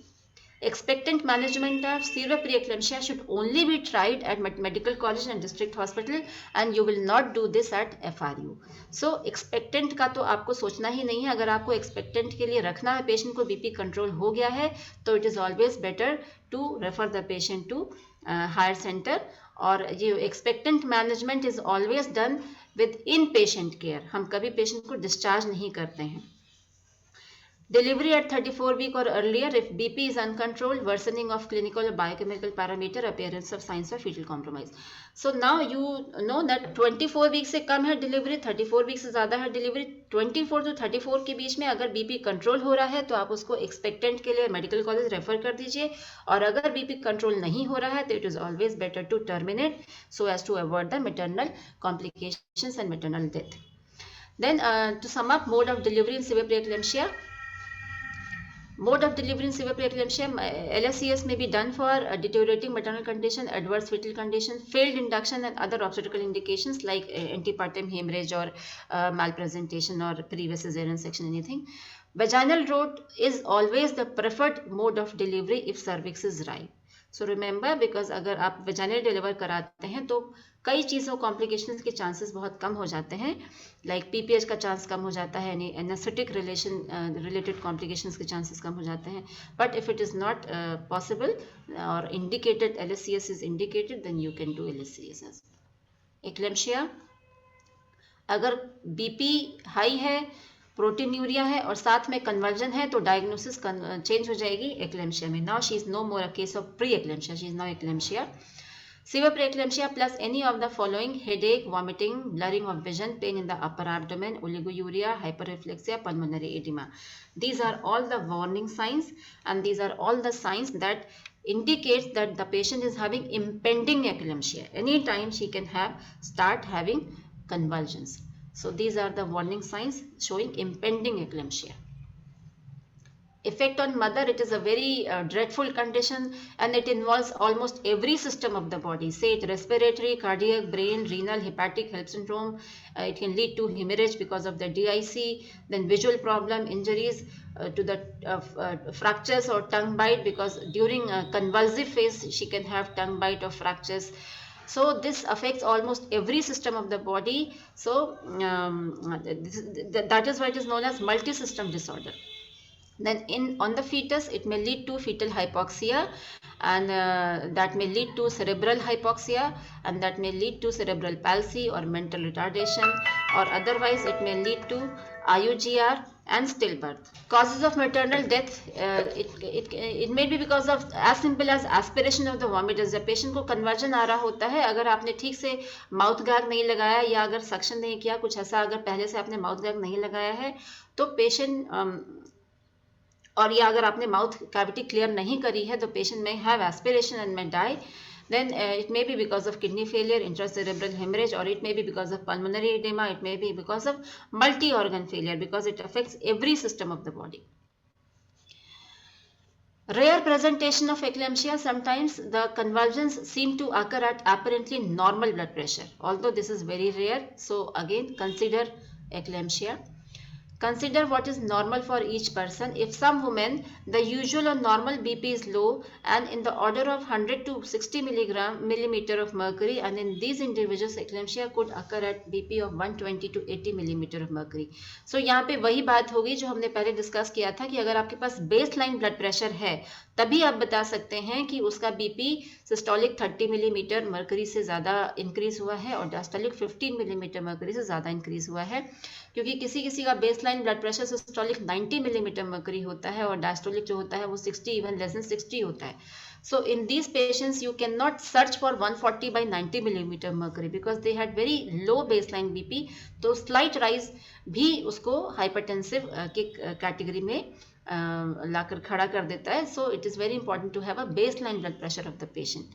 Expectant management of severe preeclampsia should only be tried at medical college and district hospital and you will not do this at FRU. So expectant का तो आपको सोचना ही नहीं है. अगर आपको expectant के लिए रखना है, पेशेंट को बीपी कंट्रोल हो गया है, तो it is always better to refer the patient to higher center. और ये expectant management is always done with in patient care. हम कभी पेशेंट को डिस्चार्ज नहीं करते हैं. Delivery at 34 week or earlier if BP is uncontrolled, worsening of clinical or biochemical parameter, appearance of signs of fetal compromise. So now you know that 24 week से कम है delivery, 34 week से ज़्यादा है डिलीवरी. 24 to 34 के बीच में अगर BP control हो रहा है तो आप उसको एक्सपेक्टेंट के लिए मेडिकल कॉलेज रेफर कर दीजिए, और अगर BP कंट्रोल नहीं हो रहा है तो it is always better to terminate so as to avoid the maternal complications and maternal death. Then to sum up, mode of delivery in severe preeclampsia. Mode of delivery in severe preeclampsia, LSCS may be done for deteriorating maternal condition, adverse fetal condition, failed induction and other obstetrical indications like antepartum hemorrhage or malpresentation or previous cesarean section, anything. Vaginal route is always the preferred mode of delivery if cervix is right. So remember, because अगर आप vaginal deliver कराते हैं तो कई चीज़ों complications के chances बहुत कम हो जाते हैं, लाइक PPH का चांस कम हो जाता है, यानी एनेस्थेटिक रिलेटेड कॉम्प्लिकेशंस के चांसेस कम हो जाते हैं. But if it is not possible or indicated LSCS is indicated, then you can do LSCS. Eclampsia, अगर BP हाई है, प्रोटीन्यूरिया है और साथ में कन्वर्जन है तो डायग्नोसिस चेंज हो जाएगी एक्लेम्शिया में. Now she is no more a case of preeclampsia, she is now eclampsia. Severe preeclampsia plus any of the following: headache, vomiting, blurring of vision, pain in the upper abdomen, oliguria, hyperreflexia, pulmonary edema. These are all the warning signs and these are all the signs that indicates that the patient is having impending eclampsia. Anytime she can start having convulsions. So these are the warning signs showing impending eclampsia. Effect on mother, it is a very dreadful condition and it involves almost every system of the body, say it respiratory, cardiac, brain, renal, hepatic, HELLP syndrome. It can lead to hemorrhage because of the DIC, then visual problem, injuries to the fractures or tongue bite, because during convulsive phase she can have tongue bite or fractures. So this affects almost every system of the body. So that is why it is known as multi-system disorder. Then on the fetus, it may lead to fetal hypoxia, and that may lead to cerebral hypoxia, and that may lead to cerebral palsy or mental retardation, or otherwise it may lead to IUGR, and stillbirth. Causes of maternal death, it may be because of as simple as aspiration of the vomiters. जब patient को conversion आ रहा होता है, अगर आपने ठीक से mouth gag नहीं लगाया या अगर सक्शन नहीं किया, कुछ ऐसा अगर पहले से आपने माउथ गैग नहीं लगाया है, तो पेशेंट और या अगर आपने माउथ कैविटी क्लियर नहीं करी है, तो पेशेंट में हैव एस्पिरेशन एंड में die. Then it may be because of kidney failure, intracerebral hemorrhage, or it may be because of pulmonary edema, it may be because of multi-organ failure, because it affects every system of the body. Rare presentation of eclampsia, sometimes the convulsions seem to occur at apparently normal blood pressure, although this is very rare. So again, consider eclampsia. Consider what is normal for each person. If some women, the usual or normal BP is low and in the order of 100 to 60 millimeter of mercury, and in these individuals eclampsia could occur at BP of 120 to 80 millimeter of mercury. So यहाँ पे वही बात होगी जो हमने पहले discuss किया था कि अगर आपके पास बेस लाइन ब्लड प्रेशर है, तभी आप बता सकते हैं कि उसका बीपी सिस्टोलिक 30 मिलीमीटर मर्करी से ज़्यादा इंक्रीज हुआ है और डायस्टोलिक 15 मिलीमीटर मर्करी से ज़्यादा इंक्रीज हुआ है. क्योंकि किसी किसी का baseline blood pressure systolic 90 millimetre mercury होता है और डायस्टोलिक जो होता है वो 60, इवन लेस देन 60 होता है. So in these patients you cannot search for 140 by 90 millimeter mercury because they had very low baseline BP. तो slight rise भी उसको hypertensive के कैटेगरी में लाकर खड़ा कर देता है. So it is very important to have a baseline blood pressure of the patient.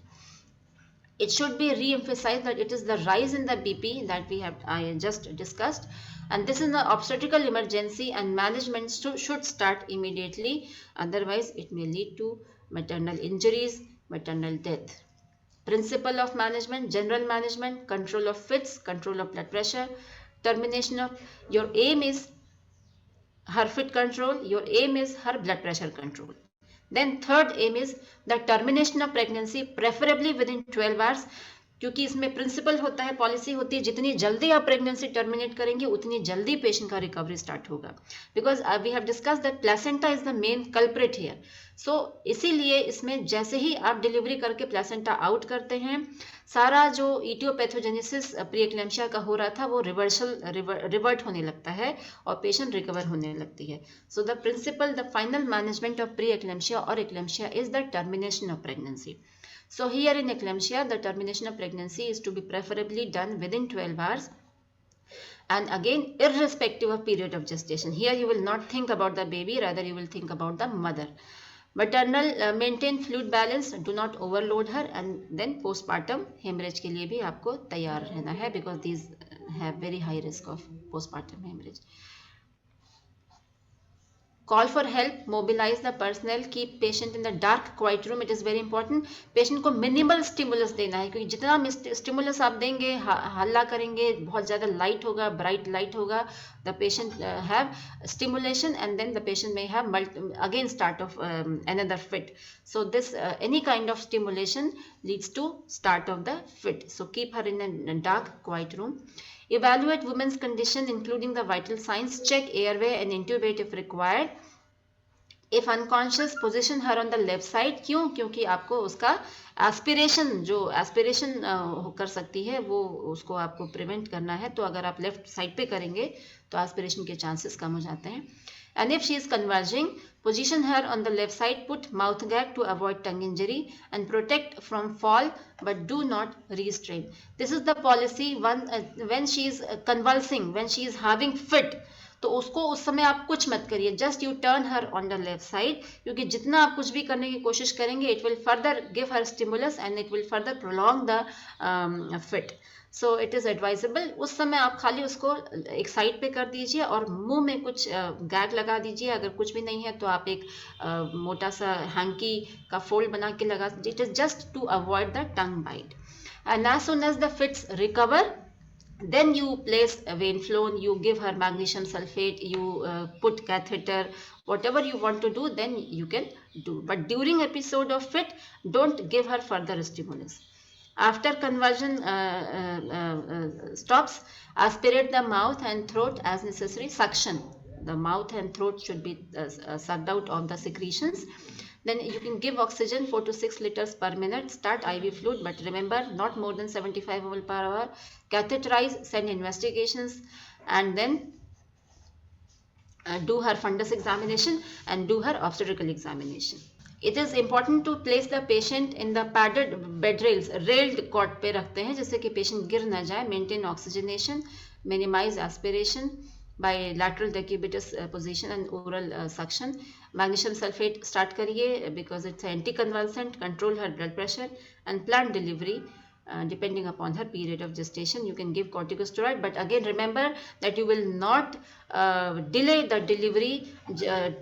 It should be re-emphasized that it is the rise in the BP that I just discussed, and this is an obstetrical emergency and management should start immediately, otherwise it may lead to maternal injuries, maternal death. Principle of management: general management, control of fits, control of blood pressure, termination of, your aim is her fit control, your aim is her blood pressure control. Then third aim is the termination of pregnancy, preferably within 12 hours. क्योंकि इसमें principal होता है, policy होती है, जितनी जल्दी आप pregnancy terminate करेंगे उतनी जल्दी पेशेंट का रिकवरी स्टार्ट होगा. Because we have discuss that placenta is the main culprit here. So इसीलिए इसमें जैसे ही आप डिलीवरी करके प्लेसेंटा आउट करते हैं, सारा जो इटियोपैथोजेनेसिस प्री एक्लेम्शिया का हो रहा था वो रिवर्ट होने लगता है और पेशेंट रिकवर होने लगती है. So the principal, the final management of preeclampsia or eclampsia is the termination of pregnancy. So here in eclampsia, the termination of pregnancy is to be preferably done within 12 hours. And again, irrespective of period of gestation. Here you will not think about the baby, rather you will think about the mother. Maternal, maintain fluid balance, do not overload her, and then postpartum hemorrhage के लिए भी आपको तैयार रहना है because these have very high risk of postpartum hemorrhage. Call for help, mobilize the personnel, keep patient in the dark, quiet room. It is very important. Patient को minimal stimulus देना है, क्योंकि जितना stimulus आप देंगे, हल्ला करेंगे, बहुत ज़्यादा light होगा, bright light होगा, the patient have stimulation and then the patient may have again start of another fit. So this any kind of stimulation leads to start of the fit. So keep her in a dark, quiet room. Evaluate woman's condition including the vital signs, check airway and intubate if required. If unconscious, position her on the left side. क्यों? क्योंकि आपको उसका aspiration, जो aspiration कर सकती है वो उसको आपको प्रिवेंट करना है. तो अगर आप लेफ्ट साइड पे करेंगे तो एस्पिरेशन के चांसेस कम हो जाते हैं. And if she is converging, position her on the left side, put mouth gag to avoid tongue injury and protect from fall, but do not restrain. This is the policy. When she is convulsing, when she is having fit, तो उसको उस समय आप कुछ मत करिए, just U turn her on the left side, क्योंकि जितना आप कुछ भी करने की कोशिश करेंगे it will further give her stimulus and it will further prolong the fit. So it is advisable उस समय आप खाली उसको एक साइड पे कर दीजिए और मुंह में कुछ गैग लगा दीजिए. अगर कुछ भी नहीं है तो आप एक मोटा सा हैंकी का फोल्ड बना के लगा दीजिए. It is just to avoid the tongue bite. And as soon as the fits recover, then you place Venflone, you give her magnesium sulfate, you put catheter, whatever you want to do, then you can do. But during episode of fit, don't give her further stimulus. After conversion stops, aspirate the mouth and throat as necessary. Suction. The mouth and throat should be sucked out of the secretions. Then you can give oxygen 4 to 6 liters per minute. Start IV fluid, but remember not more than 75 ml per hour. Catheterize, send investigations, and then do her fundus examination and do her obstetrical examination. It is important to place the patient in the padded bed rails, railed cot पे रखते हैं जिससे कि patient गिर ना जाए. Maintain oxygenation, minimize aspiration by lateral decubitus position and oral suction. Magnesium sulfate start करिए because it's anticonvulsant. Control her blood pressure and plan delivery. Depending upon her period of gestation, you can give corticosteroid, but again remember that you will not delay the delivery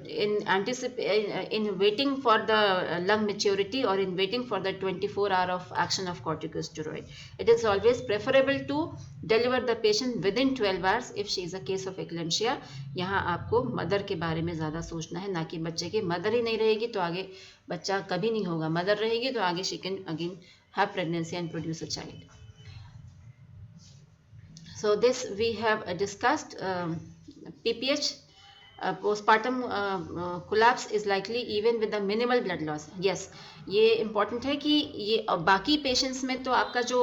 in waiting for the lung maturity or in waiting for the 24-hour of action of corticosteroid. It is always preferable to deliver the patient within 12 hours if she is a case of eclampsia. यहाँ आपको mother के बारे में ज़्यादा सोचना है, ना कि बच्चे के. मदर ही नहीं रहेगी तो आगे बच्चा कभी नहीं होगा. मदर रहेगी तो आगे she can again have pregnancy and produce a child. So this we have discussed. PPH, postpartum collapse is likely even with the minimal blood loss. Yes, ये important है कि ये बाकी patients में तो आपका जो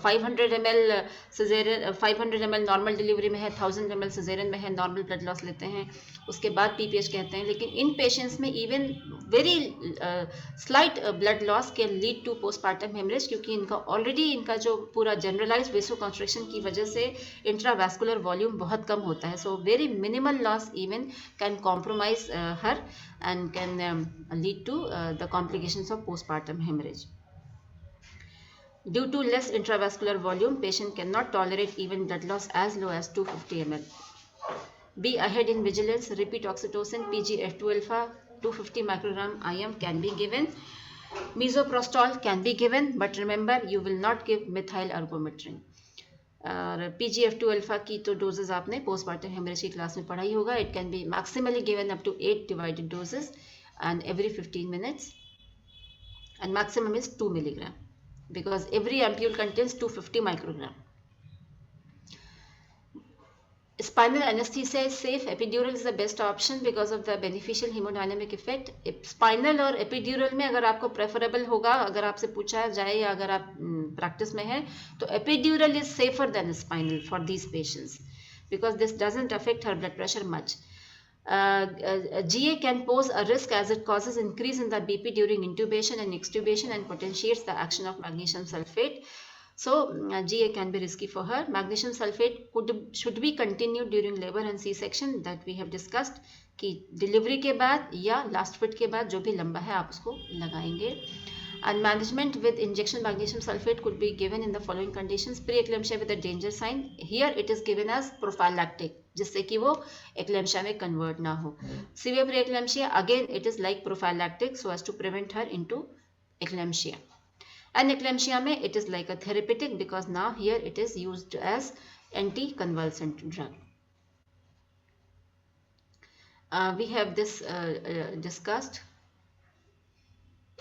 500 ml cesarean 500 ml normal delivery में है, 1000 ml cesarean में है, normal blood loss लेते हैं, उसके बाद PPH कहते हैं. लेकिन इन patients में even very slight blood loss can lead to postpartum hemorrhage क्योंकि इनका already इनका जो पूरा generalized vasoconstriction की वजह से intravascular volume बहुत कम होता है. So very minimal loss even can compromise her and can lead to the complications of postpartum hemorrhage. Due to less intravascular volume, patient cannot tolerate even blood loss as low as 250 ml. Be ahead in vigilance. Repeat oxytocin, PGF2 alpha, 250 microgram IM can be given. Misoprostol can be given, but remember you will not give methyl ergometrin. PGF2 alpha की तो doses आपने postmortem haemorrhage की class में पढ़ाई होगा. It can be maximally given up to 8 divided doses and every 15 minutes and maximum is 2 milligram because every ampule contains 250 microgram. Spinal anesthesia is safe. Epidural is the best option because of the beneficial hemodynamic effect. Spinal और epidural में अगर आपको preferable होगा, अगर आपसे पूछा जाए या अगर आप practice में है, तो epidural is safer than spinal for these patients because this doesn't affect her blood pressure much. GA can pose a risk as it causes increase in the BP during intubation and extubation and potentiates the action of magnesium sulfate. So GA can be risky for her. Magnesium sulfate should be continued during labor and C-section that we have discussed कि delivery के बाद या last fit के बाद जो भी लंबा है आप उसको लगाएंगे. And management with injection magnesium sulfate could be given in the following conditions. Pre-eclampsia with a danger sign. Here it is given as prophylactic जिससे कि वो eclampsia में convert ना हो. Severe pre-eclampsia again it is like prophylactic so as to prevent her into eclampsia. And eclampsia में it is like a therapeutic because now here it is used as anti-convulsant drug. We have this discussed.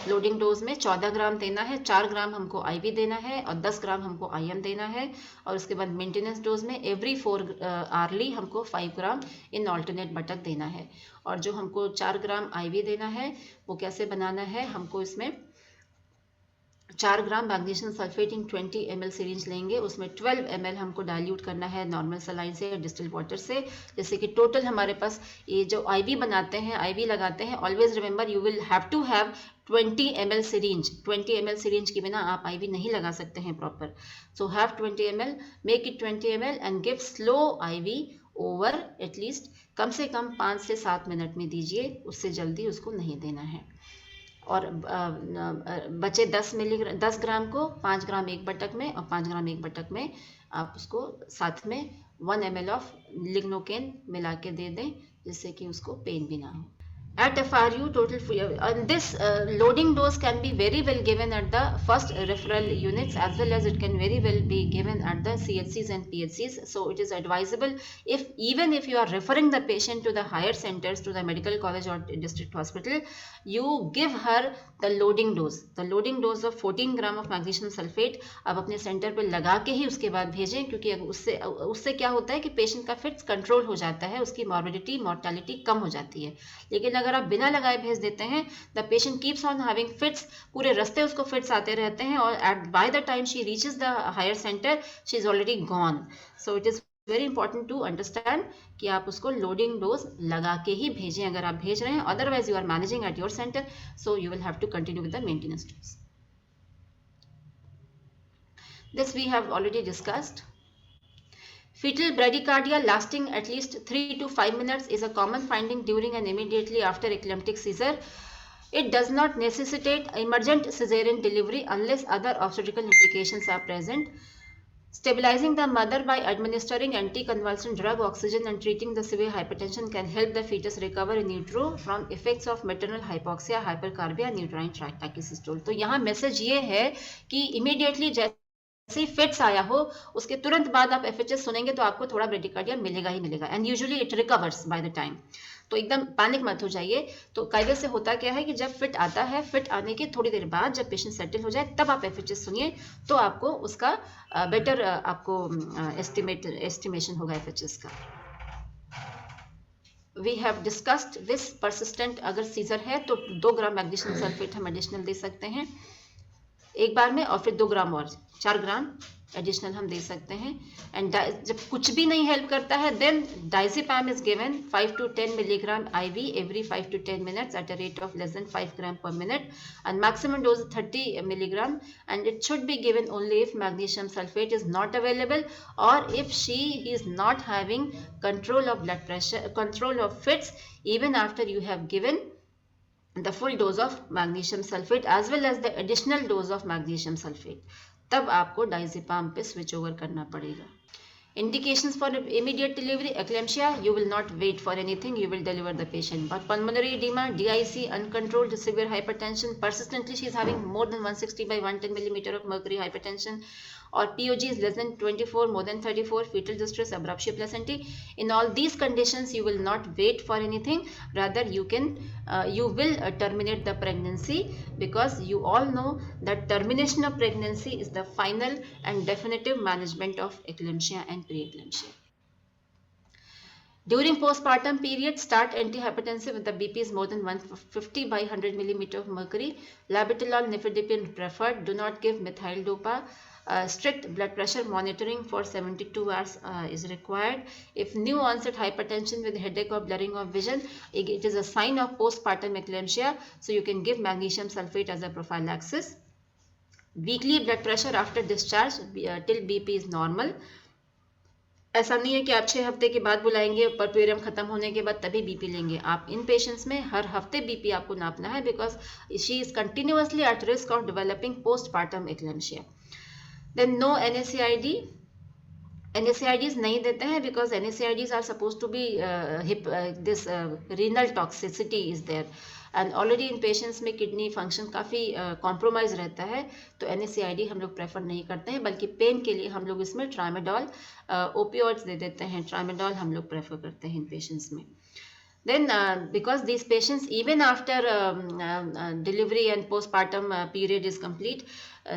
Loading dose में 14 ग्राम देना है, 4 ग्राम हमको ivy देना है और 10 ग्राम हमको IM देना है. और उसके बाद मेंटेनेंस डोज में एवरी 4 आवर्ली हमको 5 ग्राम इन ऑल्टरनेट बटक देना है. और जो हमको 4 ग्राम आईवी देना है वो कैसे बनाना है, हमको इसमें 4 ग्राम मैग्नीशियम सल्फेट इन 20 ml सिरिंज लेंगे, उसमें 12 ml हमको डाइल्यूट करना है नॉर्मल सलाइन से या डिस्टिल वाटर से. जैसे कि टोटल हमारे पास ये जो आईवी बनाते हैं, आईवी लगाते हैं, always remember you will have to have 20 ml syringe. 20 ml syringe के बिना आप आईवी नहीं लगा सकते हैं proper. So have 20 ml, make it 20 ml and give slow IV over at least कम से कम 5 से 7 मिनट में दीजिए, उससे जल्दी उसको नहीं देना है. और बचे 10 ग्राम को 5 ग्राम एक बटक में और 5 ग्राम एक बटक में आप उसको साथ में 1 ml ऑफ लिग्नोकेन मिला के दे दें जिससे कि उसको पेन भी ना हो. At FRU, total and this loading dose can be very well given at the first referral units as well as it can very well be given at the CHCs and PHCs. So it is advisable even if you are referring the patient to the higher centers, to the medical college or district hospital, you give her the loading dose. The loading dose of 14 gram of magnesium sulfate आप अपने centre पर लगा के ही उसके बाद भेजें क्योंकि उससे क्या होता है कि पेशेंट का फिट्स कंट्रोल हो जाता है, उसकी मॉर्बिडिटी मॉर्टेलिटी कम हो जाती है. लेकिन अगर आप बिना लगाए भेज देते हैं the patient keeps on having fits, पूरे रास्ते उसको फिट्स आते रहते हैं और by the time she reaches the higher centre she is already gone. So it is very important to understand कि आप उसको लोडिंग डोज लगा के ही भेजें अगर आप भेज रहे हैं, otherwise you are managing at your centre, so you will have to continue with the maintenance dose. This we have already discussed. Fetal bradycardia lasting at least 3 to 5 minutes is a common finding during and immediately after eclamptic seizure. It does not necessitate emergent cesarean delivery unless other obstetrical implications are present. Stabilizing the mother by administering anticonvulsant drug, oxygen, and treating the severe hypertension can help the fetus recover in utero from effects of maternal hypoxia, hypercarbia, and uterine tachycystole. तो यहाँ message ये है कि immediately जैसे he fits आया हो उसके तुरंत बाद आप एफएचएस सुनेंगे तो आपको थोड़ा ब्रेडिकार्डिया मिलेगा ही मिलेगा, and usually it recovers bye the time. तो एकदम पैनिक मत हो जाइए. तो कायदे से होता क्या है कि जब फिट आता है, फिट आने के थोड़ी देर बाद जब पेशेंट सेटल हो जाए तब आप एफएचएस सुनिए, तो आपको उसका बेटर आपको एस्टिमेशन होगा एफएचएस का. We have discussed this. Persistent अगर सीजर है तो 2 ग्राम मैग्नीशियम सल्फेट हम एडिशनल दे सकते हैं एक बार में, और फिर 2 ग्राम और 4 ग्राम एडिशनल हम दे सकते हैं. एंड जब कुछ भी नहीं हेल्प करता है, then diazepam is given 5 to 10 milligram IV every 5 to 10 minutes at a rate of less than 5 gram per minute, and maximum dose is 30 milligram, and it should be given only if magnesium sulfate is not available, or if he is not having control of blood pressure, control of fits, even after you have given the full dose of magnesium sulfate as well as the additional dose of magnesium sulfate. तब आपको diazepam पे switch over करना पड़ेगा. Indications for immediate delivery: eclampsia, you will not wait for anything, you will deliver the patient. But pulmonary edema, DIC, uncontrolled severe hypertension, persistently she is having more than 160 by 110 millimeter of mercury hypertension, or POG is less than 24, more than 34, fetal distress, abruptio placentae. In all these conditions, you will not wait for anything. Rather, you will terminate the pregnancy, because you all know that termination of pregnancy is the final and definitive management of eclampsia and preeclampsia. During postpartum period, start antihypertensive if the BP is more than 150 by 100 millimeter of mercury. Labetalol, nifedipine preferred. Do not give methyl dopa. Strict blood pressure monitoring for 72 hours is required. If new onset hypertension with headache or blurring of vision, it is a sign of postpartum eclampsia, so you can give magnesium sulfate as a prophylaxis. Weekly blood pressure after discharge till BP is normal. ऐसा नहीं है कि आप 6 हफ्ते के बाद बुलाएंगे, puerperium खत्म होने के बाद तभी बीपी लेंगे. आप इन पेशेंट्स में हर हफ्ते बीपी आपको नापना है, because she is continuously at risk of developing postpartum eclampsia. Then no NSAID. NSAIDs नहीं देते हैं because NSAIDs are suppose to be this renal toxicity is there, and already in patients में kidney function काफ़ी compromise रहता है, तो NSAID हम लोग प्रेफर नहीं करते हैं, बल्कि पेन के लिए हम लोग इसमें ट्रामेडोल, ओपियोइड्स दे देते हैं. ट्रामेडोल हम लोग प्रेफर करते हैं इन पेशेंट्स में. Then because these patients, even after delivery and postpartum period is complete,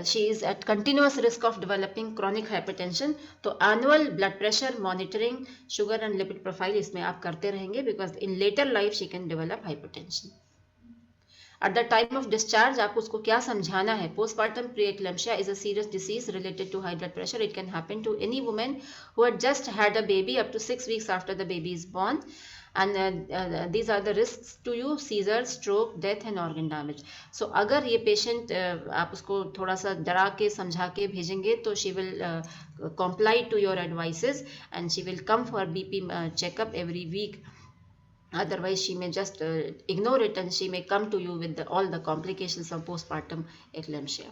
she is at continuous risk of developing chronic hypertension. तो annual blood pressure monitoring, sugar and lipid profile इसमें आप करते रहेंगे, because in later life she can develop hypertension. At the time of discharge, आपको उसको क्या समझाना है? Postpartum preeclampsia is a serious disease related to high blood pressure. It can happen to any woman who had just had a baby up to 6 weeks after the baby is born. And these are the risks to you: seizure, stroke, death and organ damage. So अगर ये patient आप उसको थोड़ा सा डरा के समझा के भेजेंगे, तो she will comply to your advices and she will come for BP checkup every week. Otherwise she may just ignore it, and she may come to you with all the complications of postpartum eclampsia.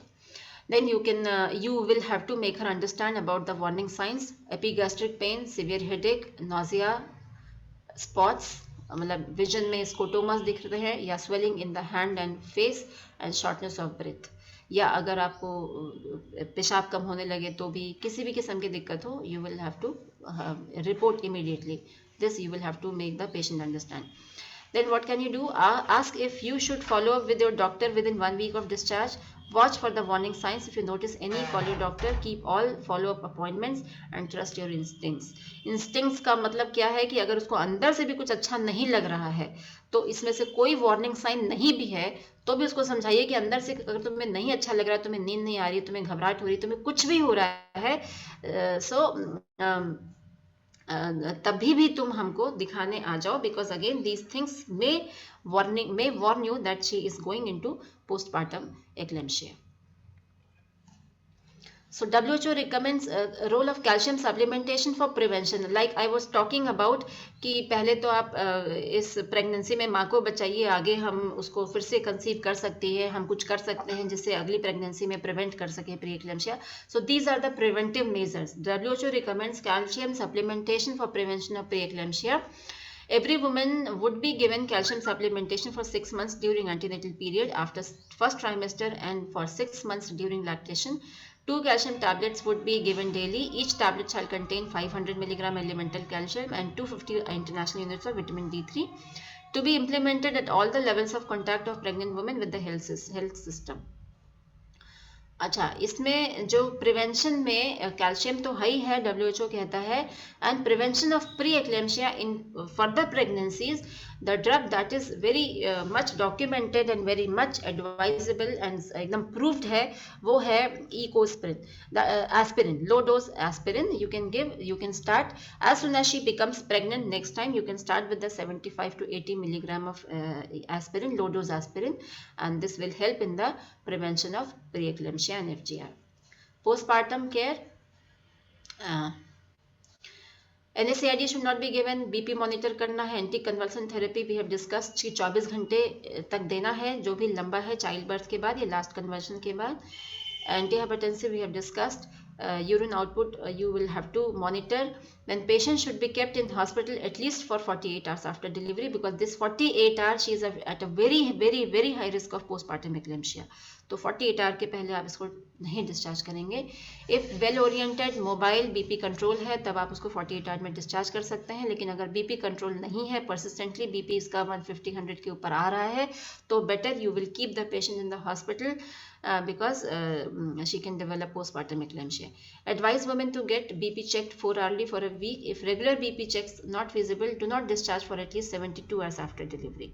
Then you will have to make her understand about the warning signs: epigastric pain, severe headache, nausea, spots, मतलब vision में scotomas दिख रहे हैं, या swelling in the hand and face and shortness of breath, या अगर आपको पेशाब कम होने लगे तो भी किसी भी किस्म की दिक्कत हो, you will have to report immediately. This you will have to make the patient understand. Then what can you do? Ask if you should follow up with your doctor within 1 week of discharge. Watch for the warning signs. If you notice any, call your doctor. Keep all follow-up appointments and trust your instincts. Instincts का मतलब क्या है कि अगर उसको अंदर से भी कुछ अच्छा नहीं लग रहा है, तो इसमें से कोई वार्निंग साइन नहीं भी है, तो भी उसको समझाइए कि अंदर से अगर तुम्हें नहीं अच्छा लग रहा है, तुम्हें नींद नहीं आ रही, तुम्हें घबराहट हो रही, तुम्हें कुछ भी हो रहा है, तभी भी तुम हमको दिखाने आ जाओ, because again these things may warn you that she is going into postpartum eclampsia. So WHO recommends role of calcium supplementation for prevention. Like I was talking about कि पहले तो आप इस प्रेगनेंसी में माँ को बचाइए, आगे हम उसको फिर से कंसीव कर सकती है, हम कुछ कर सकते हैं जिससे अगली प्रेगनेंसी में प्रिवेंट कर सके pre eclampsia. So these are the preventive measures. WHO recommends calcium supplementation for prevention of pre-eclampsia. Every woman would be given calcium supplementation for 6 months during antenatal period after first trimester and for 6 months during lactation. 2 calcium tablets would be given daily. Each tablet shall contain 500 milligram elemental calcium and 250 international units of vitamin D3 to be implemented at all the levels of contact of pregnant women with the health system. अच्छा, इसमें जो prevention में calcium तो है ही है, WHO कहता है, and prevention of preeclampsia in further pregnancies, the drug that is very much documented and very much advisable and एकदम प्रूव्ड है, वो है Ecosprin, aspirin, low dose aspirin. You can start as soon as she becomes pregnant. Next time you can start with the 75 to 80 milligram of aspirin, low dose aspirin, and this will help in the prevention of preeclampsia and FGR. Postpartum care, NSAID should not be given. BP monitor करना है. Anti convulsion therapy we have discussed कि 24 घंटे तक देना है, जो भी लंबा है चाइल्ड बर्थ के बाद या लास्ट कन्वर्जन के बाद. Antihypertensive we have discussed. Urine output you will have to monitor. Then patient should be kept in hospital at least for 48 hours after delivery, because this 48 hours she is at a very high risk of postpartum eclampsia. तो 48 our के पहले आप इसको नहीं discharge करेंगे. If well oriented mobile BP control है तब आप उसको 48 आवर में डिस्चार्ज कर सकते हैं. लेकिन अगर बीपी कंट्रोल नहीं है, परसिस्टेंटली बीपी इसका 150-100 के ऊपर आ रहा है, तो better you will keep the patient in the hospital because she can develop postpartum eclampsia. Advise women to get BP checked 4 hourly for a week. If regular BP checks not feasible, do not discharge for at least 72 hours after delivery.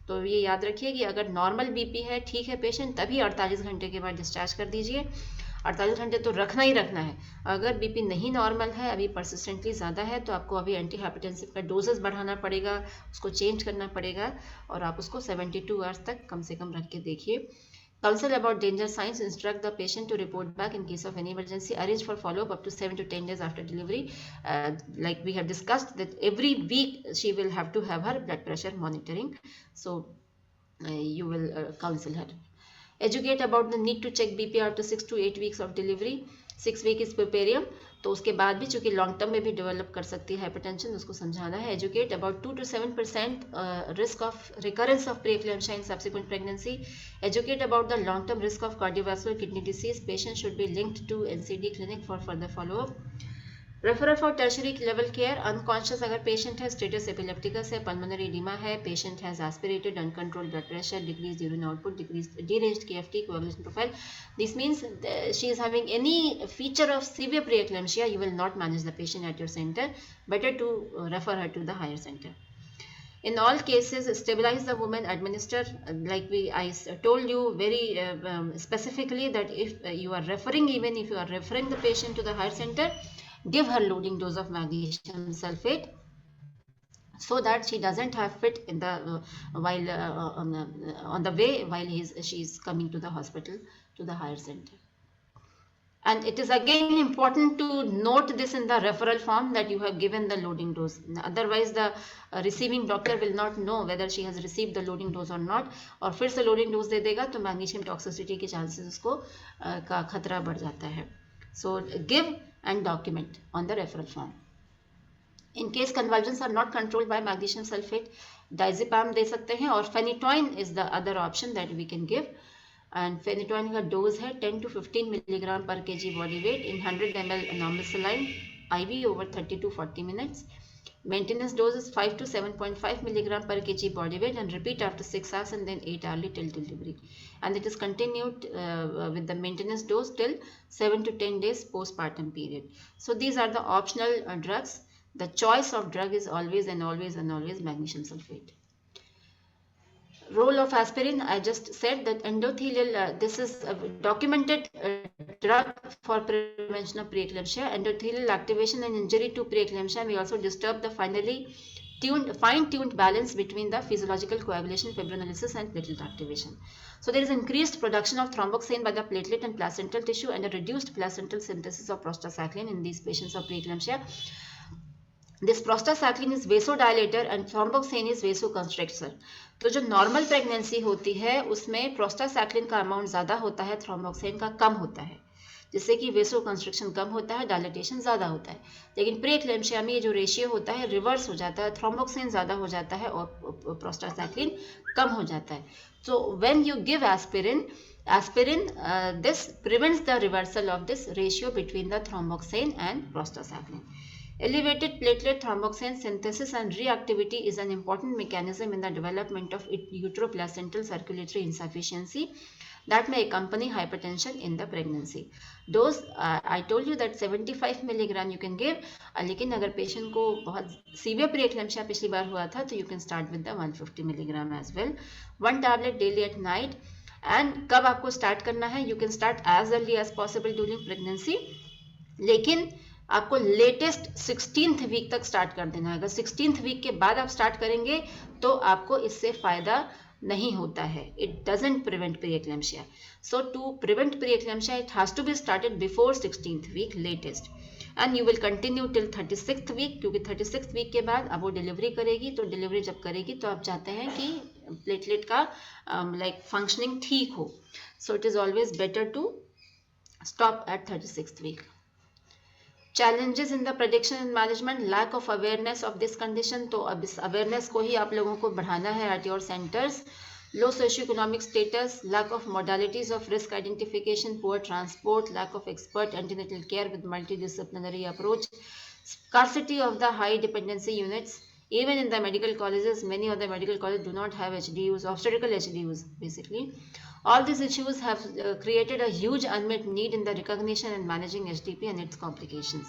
तो ये याद रखिए कि अगर normal BP है, ठीक है patient, तभी 48 घंटे के बाद डिस्चार्ज कर दीजिए. 48 घंटे तो रखना ही रखना है. अगर बीपी नहीं नॉर्मल है, अभी परसिस्टेंटली ज़्यादा है, तो आपको अभी एंटी हाइपरटेंसिव का डोजेस बढ़ाना पड़ेगा, उसको चेंज करना पड़ेगा, और आप उसको 72 आवर्स तक कम से कम रख के देखिए. Counsel about danger signs. Instruct the patient to report back in case of any emergency. Arrange for follow-up up to 7 to 10 days after delivery. Like we have discussed that every week she will have to have her blood pressure monitoring. So you will counsel her. Educate about the need to check BP after 6 to 8 weeks of delivery. 6 week is puerperium. तो उसके बाद भी चूंकि long term में भी develop कर सकती है हाइपरटेंशन, उसको समझाना है. Educate about 2 to 7% risk of recurrence of preeclampsia in subsequent pregnancy. Educate about the long term risk of cardiovascular kidney disease. Patient should be linked to NCD clinic for further followup. Referral for tertiary level care. Unconscious अगर patient है, status epilepticus है, pulmonary oedema है, patient has aspirated uncontrolled blood pressure, decrease urine output, decrease deranged KFT coagulation profile. This means she is having any feature of severe preeclampsia, you will not manage the patient at your center. Better to refer her to the higher center. In all cases, stabilize the woman. Administer, like I told you very specifically, that if you are referring, even if you are referring the patient to the higher center, give her loading dose of magnesium sulfate so that she doesn't have fit in the while on the way while she is coming to the hospital, to the higher center. And it is again important to note this in the referral form that you have given the loading dose. Otherwise the receiving doctor will not know whether she has received the loading dose or not, और फिर से loading dose दे देगा तो magnesium toxicity के chances उसको का खतरा बढ़ जाता है. So give and document on the referral form. In case convulsions are not controlled by magnesium sulfate, diazepam दे सकते हैं, और phenytoin is the other option that we can give. And phenytoin का डोज है 10 to 15 milligram per kg body weight in 100 ml normal saline IV over 30 to 40 minutes. Maintenance dose is 5 to 7.5 milligram per kg body weight, and repeat after 6 hours and then 8 hourly till delivery. And it is continued with the maintenance dose till 7 to 10 days postpartum period. So these are the optional drugs. The choice of drug is always and always and always magnesium sulfate. Role of aspirin, I just said that endothelial, this is a documented drug for prevention of preeclampsia. Endothelial activation and injury to preeclampsia may also disturb the fine-tuned balance between the physiological coagulation, fibrinolysis, and platelet activation. So there is increased production of thromboxane by the platelet and placental tissue and a reduced placental synthesis of prostacyclin in these patients of preeclampsia. This prostacyclin is vasodilator and thromboxane is vasoconstrictor. तो जो normal pregnancy होती है उसमें prostacyclin का amount ज़्यादा होता है, thromboxane का कम होता है, जिससे कि वेसो कंस्ट्रिक्शन कम होता है, डायलेटेशन ज़्यादा होता है. लेकिन प्रीएक्लेम्शिया में ये जो रेशियो होता है रिवर्स हो जाता है, थ्रोम्बोक्सेन ज़्यादा हो जाता है और प्रोस्टासाइक्लिन कम हो जाता है. So when you give aspirin, this prevents the reversal of this ratio between the thromboxane and prostacyclin. Elevated platelet thromboxane synthesis and reactivity is an important mechanism in the development of uteroplacental circulatory insufficiency that may accompany hypertension in the pregnancy. Dose, I told you that 75 milligram you can give, लेकिन अगर patient को बहुत severe प्रीएक्लेम्शिया पिछली बार हुआ था तो you can start with the 150 milligram as well. One tablet daily at night. And कब आपको स्टार्ट करना है? You can start as early as possible during pregnancy, लेकिन आपको लेटेस्ट 16th वीक तक स्टार्ट कर देना है. अगर 16th वीक के बाद आप स्टार्ट करेंगे तो आपको इससे फायदा नहीं होता है. It doesn't prevent preeclampsia. So to prevent preeclampsia it has to be started before 16th week latest, and you will continue till 36th week, क्योंकि 36th वीक के बाद अब वो डिलीवरी करेगी. तो डिलीवरी जब करेगी तो आप चाहते हैं कि प्लेटलेट का फंक्शनिंग ठीक हो. So it is always better to stop at 36th week. Challenges in the prediction and management, lack of awareness of this condition. तो अब इस awareness को ही आप लोगों को बढ़ाना है at your centers. Low socioeconomic status, lack of modalities of risk identification, poor transport, lack of expert antenatal care with multidisciplinary approach, scarcity of the high dependency units. Even in the medical colleges, many of the medical colleges do not have HDUs, obstetrical HDUs basically. All these issues have created a huge unmet need in the recognition and managing HDP and its complications.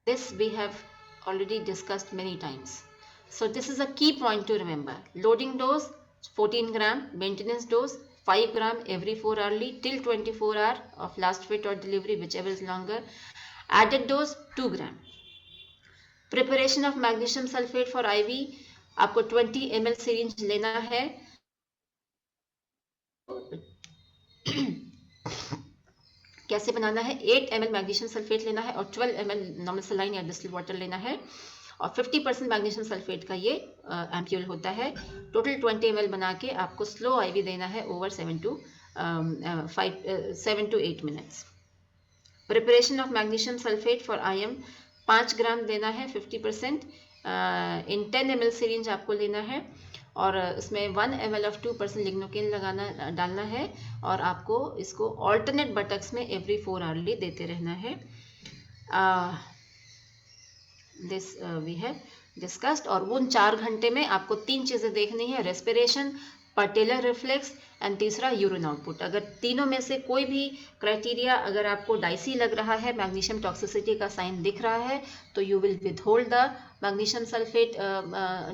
This we have already discussed many times. So this is a key point to remember. Loading dose 14 gram, maintenance dose 5 gram every 4 hourly till 24 hour of last fit or delivery, whichever is longer. Added dose 2 gram. Preparation of magnesium sulfate for IV, आपको 20 ml syringe लेना है. कैसे बनाना है? 8 ml magnesium sulphate लेना है और 12 ml normal saline या distil water लेना है, और 50% मैग्नीशियम सल्फेट का ये एम्प्यूल होता है. टोटल 20 ml बना के आपको स्लो IV देना है over 7 to 8 minutes. Preparation of magnesium sulphate for IM 5 ग्राम देना है 50%. इन 10 ml सिरिंज आपको लेना है और इसमें 1 ml ऑफ 2% लिग्नोकेन डालना है, और आपको इसको ऑल्टरनेट बटक्स में एवरी 4 आवरली देते रहना है. This we have discussed. और वो 4 घंटे में आपको 3 चीज़ें देखनी है: रेस्पिरेशन, पटेलर रिफ्लेक्स एंड तीसरा यूरिन आउटपुट. अगर तीनों में से कोई भी क्राइटेरिया अगर आपको डाइसी लग रहा है, मैग्नीशियम टॉक्सिसिटी का साइन दिख रहा है, तो you will withhold the magnesium sulphate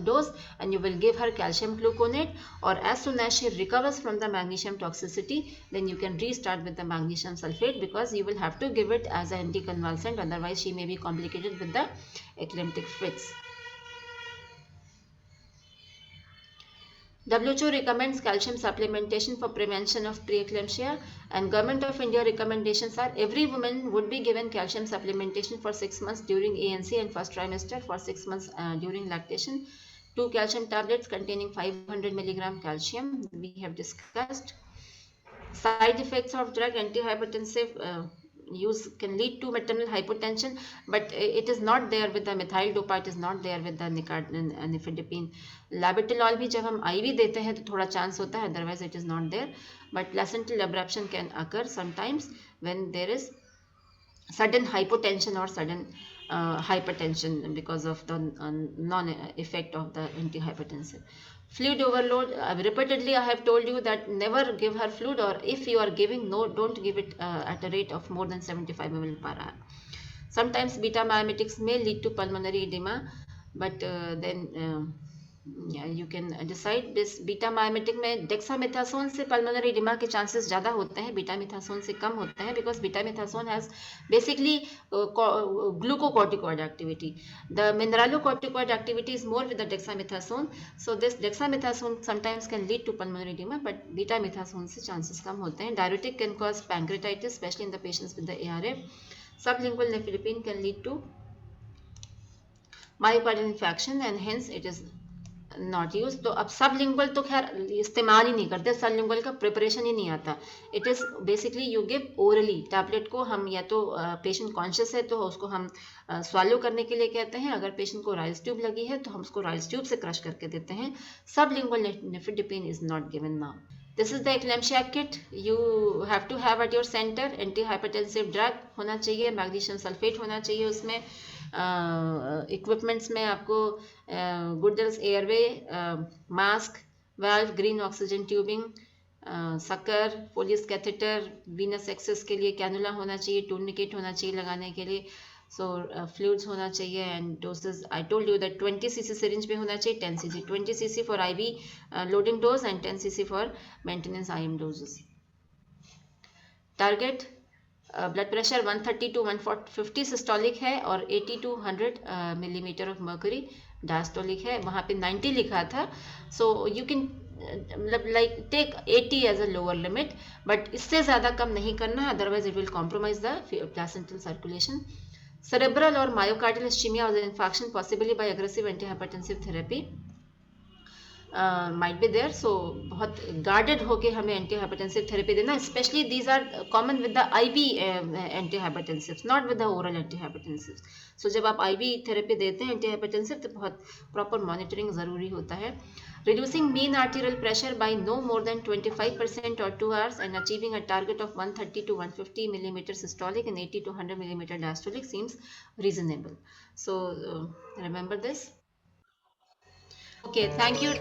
dose and you will give her calcium gluconate, or as soon as she recovers from the magnesium toxicity then you can restart with the magnesium sulphate, because you will have to give it as a anti convulsant, otherwise she may be complicated with the eclamptic fits. WHO recommends calcium supplementation for prevention of preeclampsia, and Government of India recommendations are every woman would be given calcium supplementation for 6 months during ANC and first trimester, for 6 months during lactation. 2 calcium tablets containing 500 milligram calcium we have discussed. Side effects of drug antihypertensive use can lead to maternal hypotension, but it is not there with the methyl dopa, it is not there with the nifedipine. Labetalol भी जब हम IV देते हैं तो थोड़ा chance होता है, otherwise it is not there. But placental abruption can occur sometimes when there is sudden hypotension or sudden hypertension because of the non-effect of the antihypertensive. Fluid overload, repeatedly I have told you that never give her fluid, or if you are giving, don't give it at a rate of more than 75 ml per hour. Sometimes beta mimetics may lead to pulmonary edema, but then you can decide this. Betamethasone में dexamethasone से pulmonary oedema के chances ज़्यादा होते हैं, बीटामिथासोन से कम होते हैं, because betamethasone has basically glucocorticoid activity. The mineralocorticoid activity is more with the dexamethasone. So this dexamethasone sometimes can lead to pulmonary edema, but beta-methasone से chances कम होते हैं. Diuretic can cause pancreatitis, especially in the patients with the ARA. Sublingual nifedipine can lead to myocardial infarction and hence it is not use. तो अब सब lingual तो खैर इस्तेमाल ही नहीं करते, सब लिंगुअल का प्रिपरेशन ही नहीं आता. It is basically you give orally. Tablet को हम या तो पेशेंट कॉन्शियस है तो उसको हम स्वालो करने के लिए कहते हैं, अगर पेशेंट को राइल्स ट्यूब लगी है तो हम उसको राइल्स ट्यूब से क्रश करके देते हैं. Sublingual nifedipine is not given now. This is the eclampsia kit you have to have at your centre. Anti hypertensive drug होना चाहिए, मैग्नीशियम सल्फेट होना चाहिए उसमें. इक्विपमेंट्स में आपको Guedel's airway, mask, valve, green oxygen tubing, sucker, Foley's catheter, venous access के लिए cannula होना चाहिए, टूर्निकेट होना चाहिए लगाने के लिए. सो फ्लूइड्स होना चाहिए and doses. I told you that 20 cc syringe में होना चाहिए, 10 cc, 20 cc for IV loading dose and 10 cc for maintenance IM doses. Target blood pressure 130 to 150 systolic है और 80 to 100 millimetre of mercury diastolic है. वहाँ पे 90 लिखा था. सो यू कैन मतलब like take 80 as a lower limit, but इससे ज़्यादा कम नहीं करना, otherwise it will compromise the placental circulation. Cerebral और मायोकार्डियल इस्चीमिया और infection possibly by aggressive antihypertensive therapy might be there. So बहुत guarded होके हमें antihypertensive therapy देना. Especially these are common with the IV antihypertensives, not with the oral antihypertensives. So जब आप IV therapy देते हैं antihypertensive तो बहुत proper monitoring ज़रूरी होता है. Reducing mean arterial pressure by no more than 25% or 2 hours and achieving a target of 130 to 150 millimeter systolic and 80 to 100 millimeter diastolic seems reasonable. So remember this. Okay, thank you.